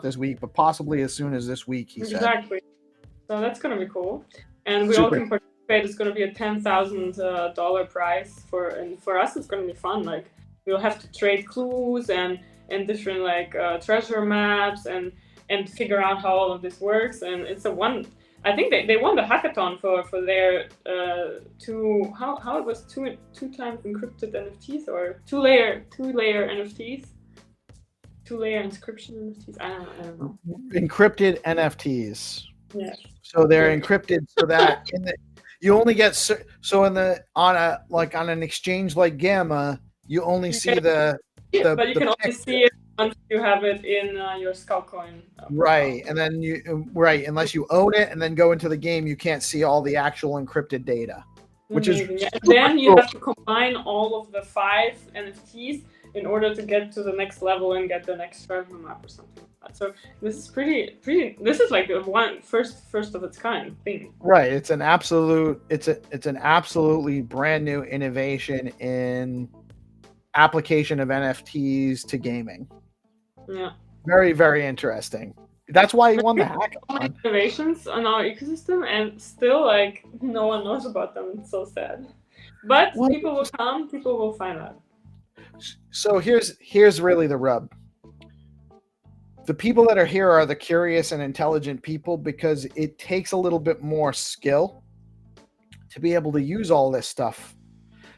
this week, but possibly as soon as this week. He said exactly. So that's gonna be cool, and we all can participate. It's gonna be a $10,000 prize and for us it's gonna be fun. Like we'll have to trade clues and different treasure maps and figure out how all of this works. And it's I think they won the hackathon for their how it was two times encrypted NFTs or two-layer NFTs, two-layer encryption NFTs. I don't know. Encrypted NFTs. Yes. So they're encrypted so that you only get so on an exchange like Gamma, you only see but you can only see it once you have it in your Skullcoin. Right, and then unless you own it and then go into the game, you can't see all the actual encrypted data, which is and then you have to combine all of the 5 NFTs in order to get to the next level and get the next treasure map or something like that. So this is pretty. This is like the first of its kind thing. Right, it's an absolutely brand new innovation in application of NFTs to gaming. Yeah. Very, very interesting. That's why he won the hackathon. Innovations on our ecosystem, and still, like, no one knows about them. It's so sad. But people will come. People will find out. So here's really the rub. The people that are here are the curious and intelligent people, because it takes a little bit more skill to be able to use all this stuff.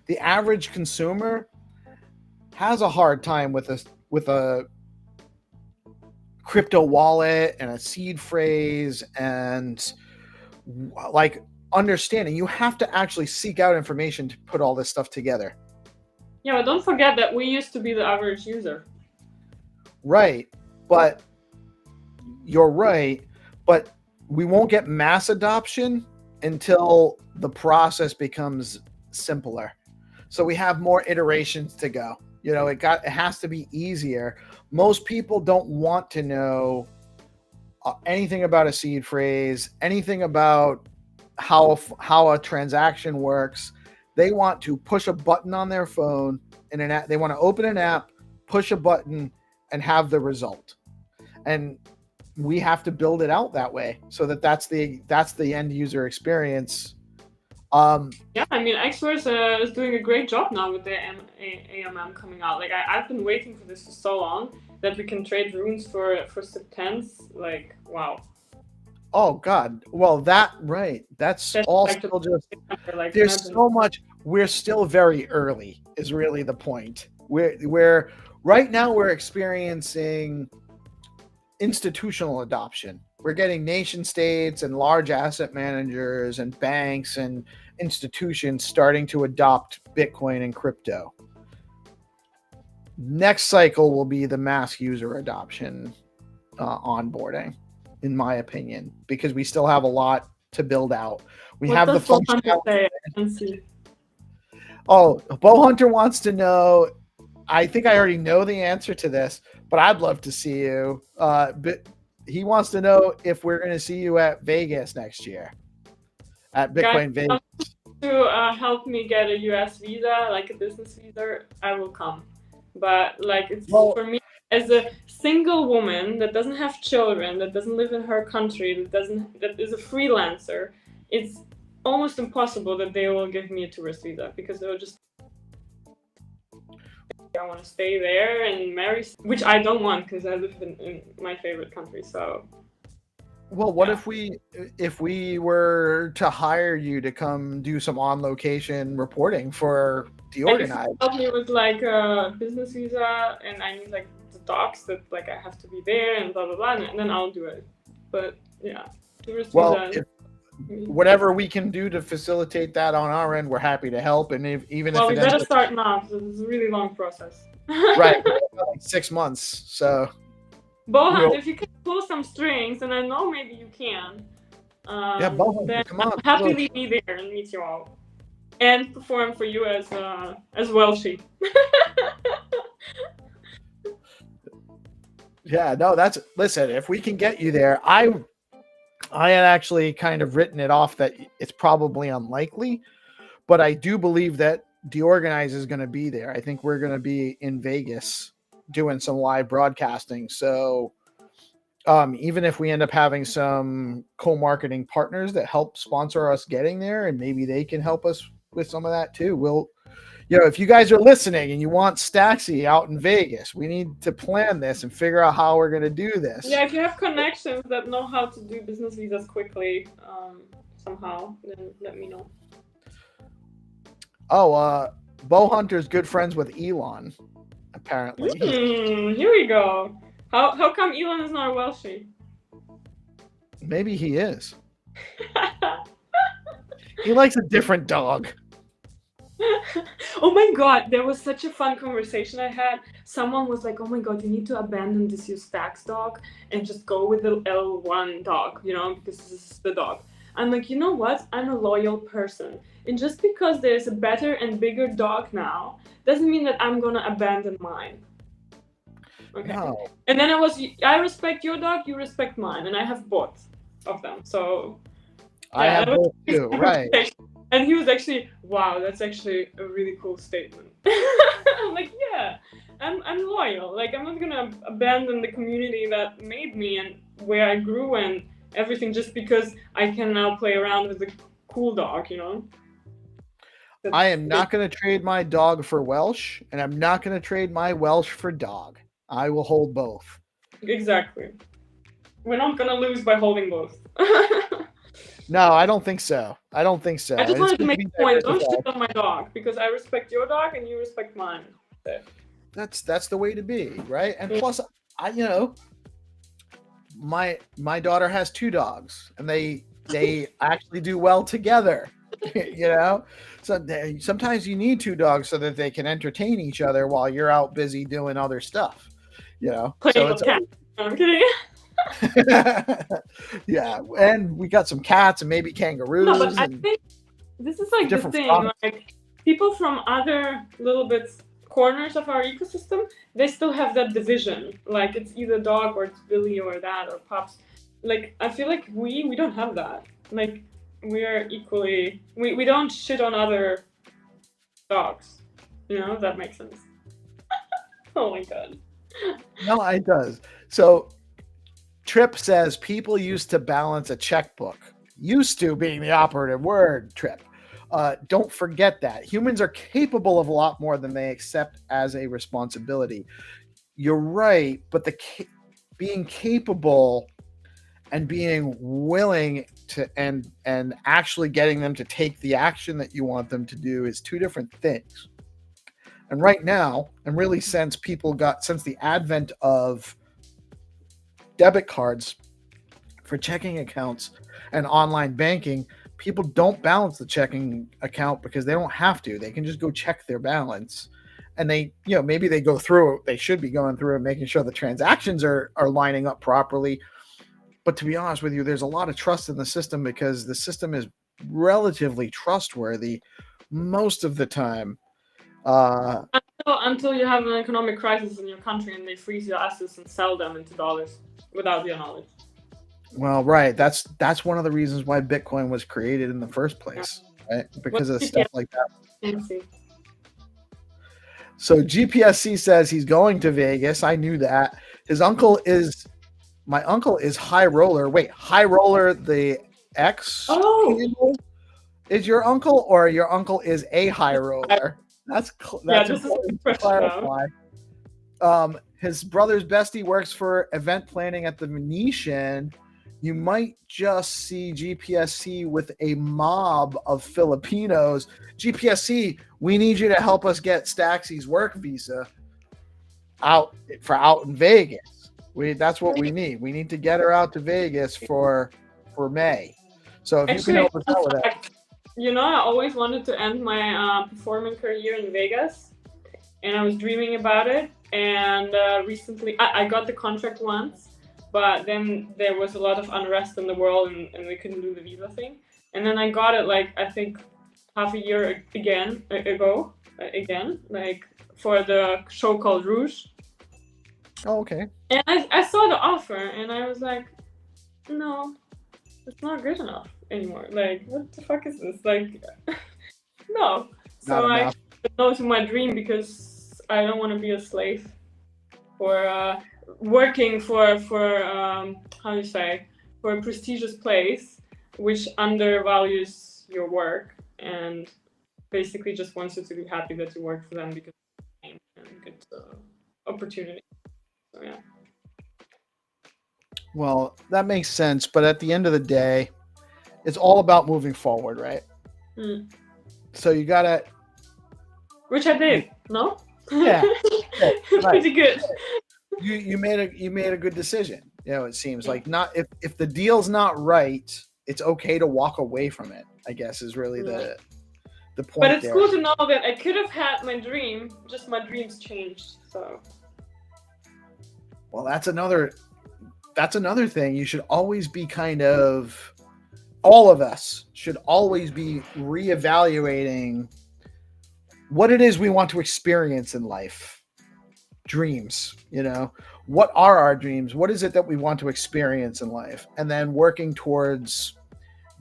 The average consumer has a hard time with a crypto wallet and a seed phrase and like understanding. You have to actually seek out information to put all this stuff together. Yeah, but don't forget that we used to be the average user. Right, but you're right, but we won't get mass adoption until the process becomes simpler. So we have more iterations to go. You know, it has to be easier. Most people don't want to know anything about a seed phrase, anything about how a transaction works. They want to push a button on their phone in an app. They want to open an app, push a button, and have the result. And we have to build it out that way so that's the end user experience. Yeah, I mean, Xverse is doing a great job now with the AMM coming out. Like, I've been waiting for this for so long that we can trade runes for Septens. Like, wow. Oh God. Well, that's all like still just. Like, there's so much. We're still very early. Is really the point. We're right now we're experiencing institutional adoption. We're getting nation states and large asset managers and banks and institutions starting to adopt Bitcoin and crypto. Next cycle will be the mass user adoption onboarding, in my opinion, because we still have a lot to build out. We have the functionality. Oh, Bo Hunter wants to know. I think I already know the answer to this, but I'd love to see you. But he wants to know if we're going to see you at Vegas next year, at Bitcoin Vegas. To help me get a US visa, like a business visa, I will come. But like, it's for me as a single woman that doesn't have children, that doesn't live in her country, that is a freelancer. It's almost impossible that they will give me a tourist visa, because they'll just. I want to stay there and marry, which I don't want because I live in my favorite country. So, well, what if we were to hire you to come do some on location reporting for DeOrganized? Help me with like a business visa, and I need like the docs that like I have to be there and blah blah blah, and then I'll do it. But yeah, tourist visa. Whatever we can do to facilitate that on our end, we're happy to help. And if we better start now, because it's a really long process. Right, like 6 months. So, Bohan, if you can pull some strings, and I know maybe you can, Bohan, come on, I'll happily be there and meet you all, and perform for you as Welshie. Yeah, no, listen. If we can get you there, I had actually kind of written it off that it's probably unlikely, but I do believe that DeOrganized is going to be there. I think we're going to be in Vegas doing some live broadcasting. So even if we end up having some co-marketing partners that help sponsor us getting there, and maybe they can help us with some of that too, if you guys are listening and you want Stacksy out in Vegas, we need to plan this and figure out how we're going to do this. Yeah, if you have connections that know how to do business visas quickly, somehow, then let me know. Oh, Bow Hunter's good friends with Elon, apparently. Here we go. How come Elon is not Welshie? Maybe he is. He likes a different dog. Oh my god, there was such a fun conversation I had. Someone was like, oh my god, you need to abandon this your Stacks dog and just go with the L1 dog, because this is the dog. I'm like, you know what? I'm a loyal person. And just because there's a better and bigger dog now, doesn't mean that I'm gonna abandon mine. Okay. No. And then I respect your dog, you respect mine, and I have both of them. So I have both too, right? And he was actually, wow, that's actually a really cool statement. I'm like, yeah, I'm loyal. Like, I'm not gonna abandon the community that made me and where I grew and everything just because I can now play around with the cool dog, I am not going to trade my dog for Welsh, and I'm not going to trade my Welsh for dog. I will hold both. Exactly. We're not going to lose by holding both. No, I don't think so. I just wanted to make a point. Don't shit on my dog, because I respect your dog and you respect mine. So. That's the way to be, right? And plus, my daughter has 2 dogs, and they actually do well together. So sometimes you need 2 dogs so that they can entertain each other while you're out busy doing other stuff. Playing with cats. No, I'm kidding. Yeah, and we got some cats and maybe kangaroos. No, but I think this is like the thing. Like, people from other little bit corners of our ecosystem, they still have that division. Like, it's either dog or it's Billy or that or pups. Like, I feel like we don't have that. Like, we are equally. We don't shit on other dogs. If that makes sense. Oh my god. No, it does. So Trip says people used to balance a checkbook. Used to being the operative word, Trip. Don't forget that. Humans are capable of a lot more than they accept as a responsibility. You're right, but being capable and being willing to and actually getting them to take the action that you want them to do is 2 different things. And right now, and really since the advent of debit cards for checking accounts and online banking, people don't balance the checking account because they don't have to. They can just go check their balance. And they, maybe they go through, they should be going through and making sure the transactions are lining up properly. But to be honest with you, there's a lot of trust in the system because the system is relatively trustworthy most of the time. Until you have an economic crisis in your country and they freeze your assets and sell them into dollars without your knowledge. Well, right. That's one of the reasons why Bitcoin was created in the first place, right? Because of stuff like that. So GPSC says he's going to Vegas. I knew that. My uncle is High Roller. Wait, High Roller, the X handle is your uncle, or your uncle is a High Roller? That's important to clarify. His brother's bestie works for event planning at the Venetian. You might just see GPSC with a mob of Filipinos. GPSC, we need you to help us get Stacksy's work visa out in Vegas. That's what we need. We need to get her out to Vegas for May. So if you can help us out with that. I always wanted to end my performing career in Vegas, and I was dreaming about it. And recently, I got the contract once, but then there was a lot of unrest in the world, and we couldn't do the visa thing. And then I got it, I think half a year ago, for the show called Rouge. Oh, okay. And I saw the offer, and I was like, no, it's not good enough anymore. Like, what the fuck is this? Like, no. So I said no to my dream because I don't want to be a slave for working for for a prestigious place which undervalues your work. And basically just wants you to be happy that you work for them because and good opportunity. So yeah. Well, that makes sense. But at the end of the day, it's all about moving forward, right? So you gotta. Which I did. No. Yeah. Right. Pretty good. You made a good decision. It seems like not if the deal's not right, it's okay to walk away from it. I guess is really the point. But it's there. cool to know that I could have had my dream, just my dreams changed. So. Well, that's another thing. You should always be all of us should always be reevaluating what it is we want to experience in life. Dreams, what are our dreams? What is it that we want to experience in life? And then working towards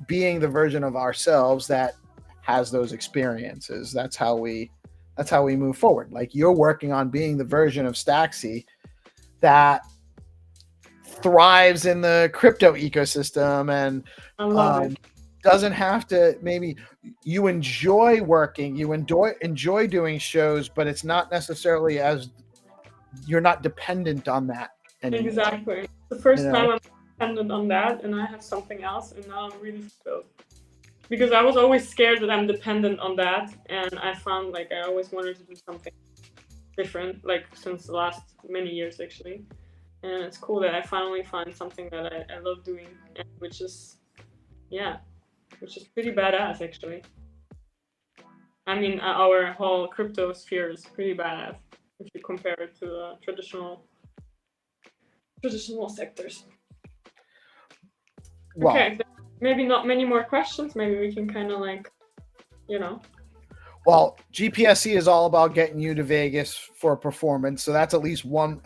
being the version of ourselves that has those experiences. That's how we move forward. Like you're working on being the version of Stacksy that thrives in the crypto ecosystem and doesn't have to. Maybe you enjoy working, you enjoy doing shows, but it's not necessarily as you're not dependent on that anymore. Exactly. The first time I'm dependent on that, and I have something else, and now I'm really fulfilled. Because I was always scared that I'm dependent on that, and I found like I always wanted to do something different, like since the last many years actually. And it's cool that I finally find something that I love doing, which is pretty badass actually. I mean, our whole crypto sphere is pretty badass if you compare it to traditional sectors. Well, okay, maybe not many more questions. Maybe we can kind of like, Well, GPSC is all about getting you to Vegas for a performance, so that's at least one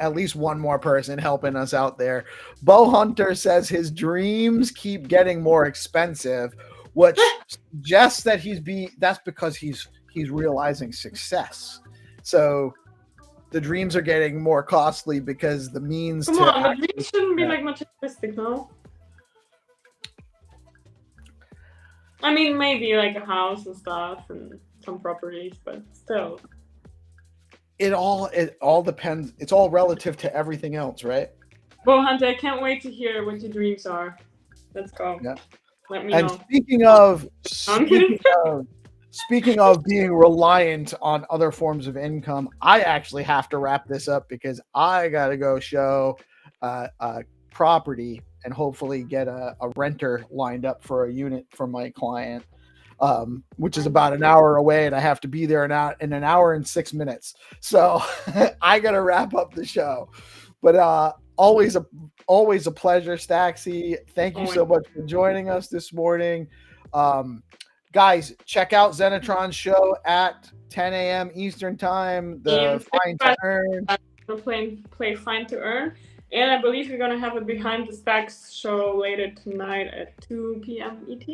more person helping us out there. Bo Hunter says his dreams keep getting more expensive, which suggests that that's because he's realizing success. So the dreams are getting more costly because the means. Come on, the dreams shouldn't be like materialistic, no? I mean, maybe like a house and stuff and some properties, but still. It all depends. It's all relative to everything else, right? Well, Hunter, I can't wait to hear what your dreams are. Let's go. Yeah. Let me know. Speaking of being reliant on other forms of income, I actually have to wrap this up because I got to go show a property and hopefully get a renter lined up for a unit for my client, which is about an hour away, and I have to be there in an hour and 6 minutes. So I got to wrap up the show. But always a pleasure, Stacksy. Thank you so much for joining us this morning. Guys, check out Zenatron's show at 10 a.m. Eastern Time. The Fine to Earn. Play Fine to Earn. And I believe we're going to have a Behind the Stacks show later tonight at 2 p.m. ET.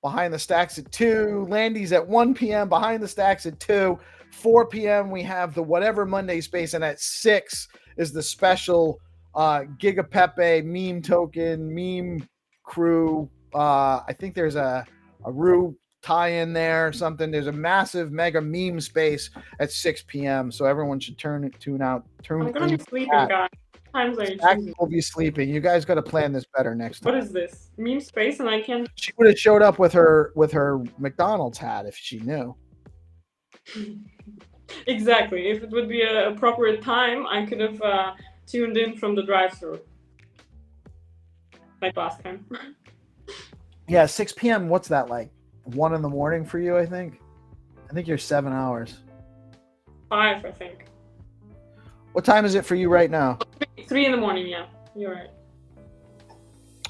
Behind the Stacks at 2. Landy's at 1 p.m. Behind the Stacks at 2. 4 p.m. we have the Whatever Monday space. And at 6 is the special Gigapepe meme token, meme crew. I think there's a Rue tie-in there or something. There's a massive mega meme space at 6 p.m. So everyone should tune out. I'm going to be sleeping, guys. Will be sleeping. You guys got to plan this better next time. What is this? Meme space, and I can't. She would have showed up with her McDonald's hat if she knew. Exactly. If it would be an appropriate time, I could have tuned in from the drive-thru, like last time. Yeah, 6 p.m. What's that like? 1 in the morning for you? I think you're 7 hours. 5, I think. What time is it for you right now? 3 in the morning. Yeah, you're right.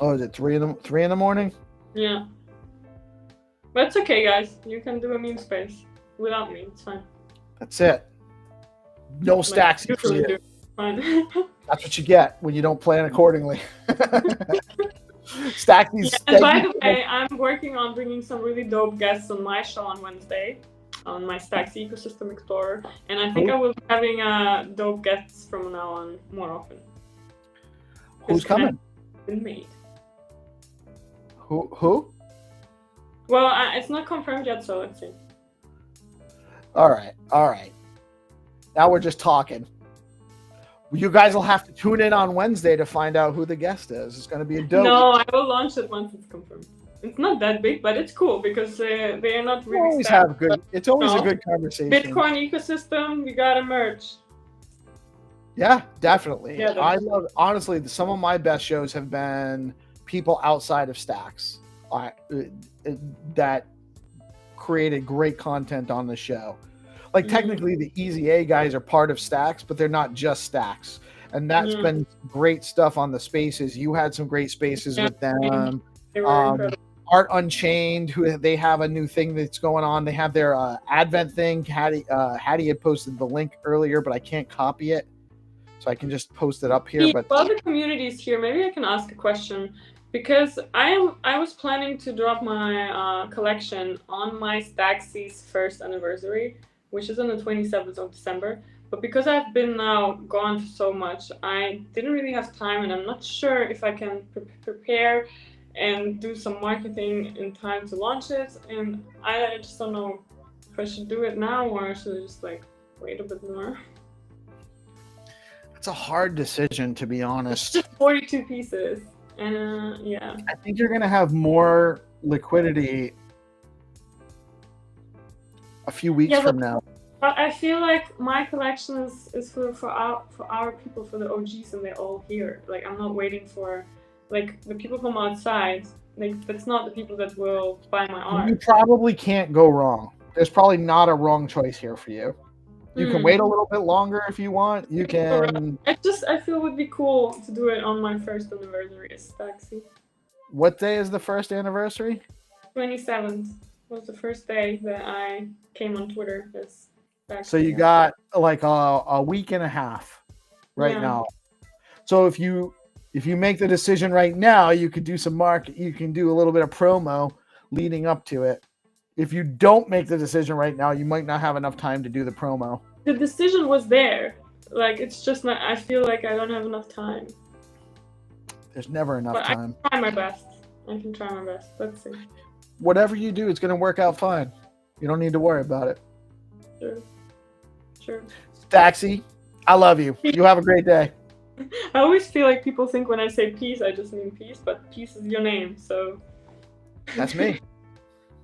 Oh, is it 3 in the morning? Yeah. But it's okay, guys. You can do a meme space without me. It's fine. That's it. No stacks for you. Fine. That's what you get when you don't plan accordingly. Stackies. And by the way, I'm working on bringing some really dope guests on my show on Wednesday on my Stacksy Ecosystem Explorer, and I think I will be having dope guests from now on more often. Who's coming? Been made. Who? Well, it's not confirmed yet, so let's see. All right. All right. Now we're just talking. You guys will have to tune in on Wednesday to find out who the guest is. It's going to be a dope. No, I will launch it once it's confirmed. It's not that big, but it's cool because they are not really. Always have good. It's always No. a good conversation. Bitcoin ecosystem, we gotta merge. Yeah, definitely. Yeah, I love, honestly, some of my best shows have been people outside of Stacks that created great content on the show. Like technically the Easy A guys are part of Stacks, but they're not just Stacks. And that's been great stuff on the spaces. You had some great spaces with them. They were incredible. Art Unchained, who they have a new thing that's going on. They have their Advent thing. Hattie had posted the link earlier, but I can't copy it. So I can just post it up here. But while the community is here, maybe I can ask a question. Because I was planning to drop my collection on my Stacksy's first anniversary, which is on the 27th of December. But because I've been now gone so much, I didn't really have time, and I'm not sure if I can prepare and do some marketing in time to launch it. And I just don't know if I should do it now or should I just like wait a bit more. It's a hard decision, to be honest. It's just 42 pieces. And yeah. I think you're going to have more liquidity a few weeks from now. But I feel like my collection is for our people, for the OGs, and they're all here. Like, I'm not waiting for like the people from outside. Like, that's not the people that will buy my art. You probably can't go wrong. There's probably not a wrong choice here for you. You can wait a little bit longer if you want. You can. I feel it would be cool to do it on my first anniversary as Stacksy. What day is the first anniversary? 27th was the first day that I came on Twitter as Stacksy. So you got like a week and a half right now. So if you make the decision right now, you could do some market. You can do a little bit of promo leading up to it. If you don't make the decision right now, you might not have enough time to do the promo. The decision was there. Like, it's just not, I feel like I don't have enough time. There's never enough time. I can try my best. Let's see. Whatever you do, it's going to work out fine. You don't need to worry about it. Sure. Stacksy, I love you. You have a great day. I always feel like people think when I say peace, I just mean peace, but peace is your name, so. That's me.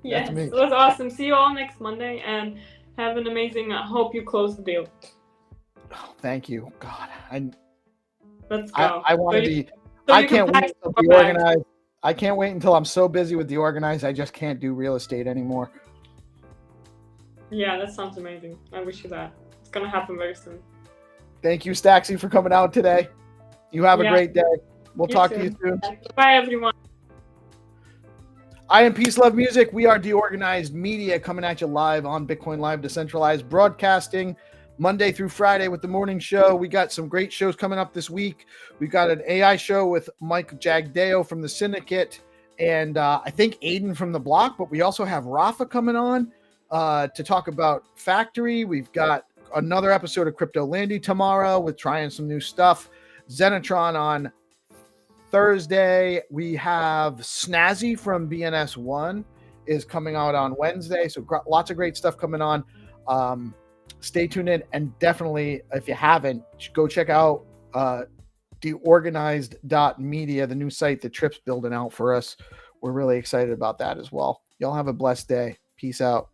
Yes, it was awesome. See you all next Monday, and have an amazing. I hope you close the deal. Oh, thank you. God, let's go. I want to be. I can't wait until DeOrganized. I can't wait until I'm so busy with DeOrganized. I just can't do real estate anymore. Yeah, that sounds amazing. I wish you that. It's gonna happen very soon. Thank you, Stacksy, for coming out today. You have a great day. We'll talk to you soon. Bye, everyone. I am PeaceLoveMusic. We are DeOrganized Media, coming at you live on BitcoinLive Decentralized, broadcasting Monday through Friday with the morning show. We got some great shows coming up this week. We've got an AI show with Mike Jagdeo from the Syndicate, and I think Aiden from the Block, but we also have Rafa coming on to talk about Factory. We've got another episode of Crypto Landy tomorrow with trying some new stuff. Zenitron on Thursday. We have Snazzy from BNS1 is coming out on Wednesday. So lots of great stuff coming on. Stay tuned in, and definitely, if you haven't, go check out DeOrganized.media, the new site that Trip's building out for us. We're really excited about that as well. Y'all have a blessed day. Peace out.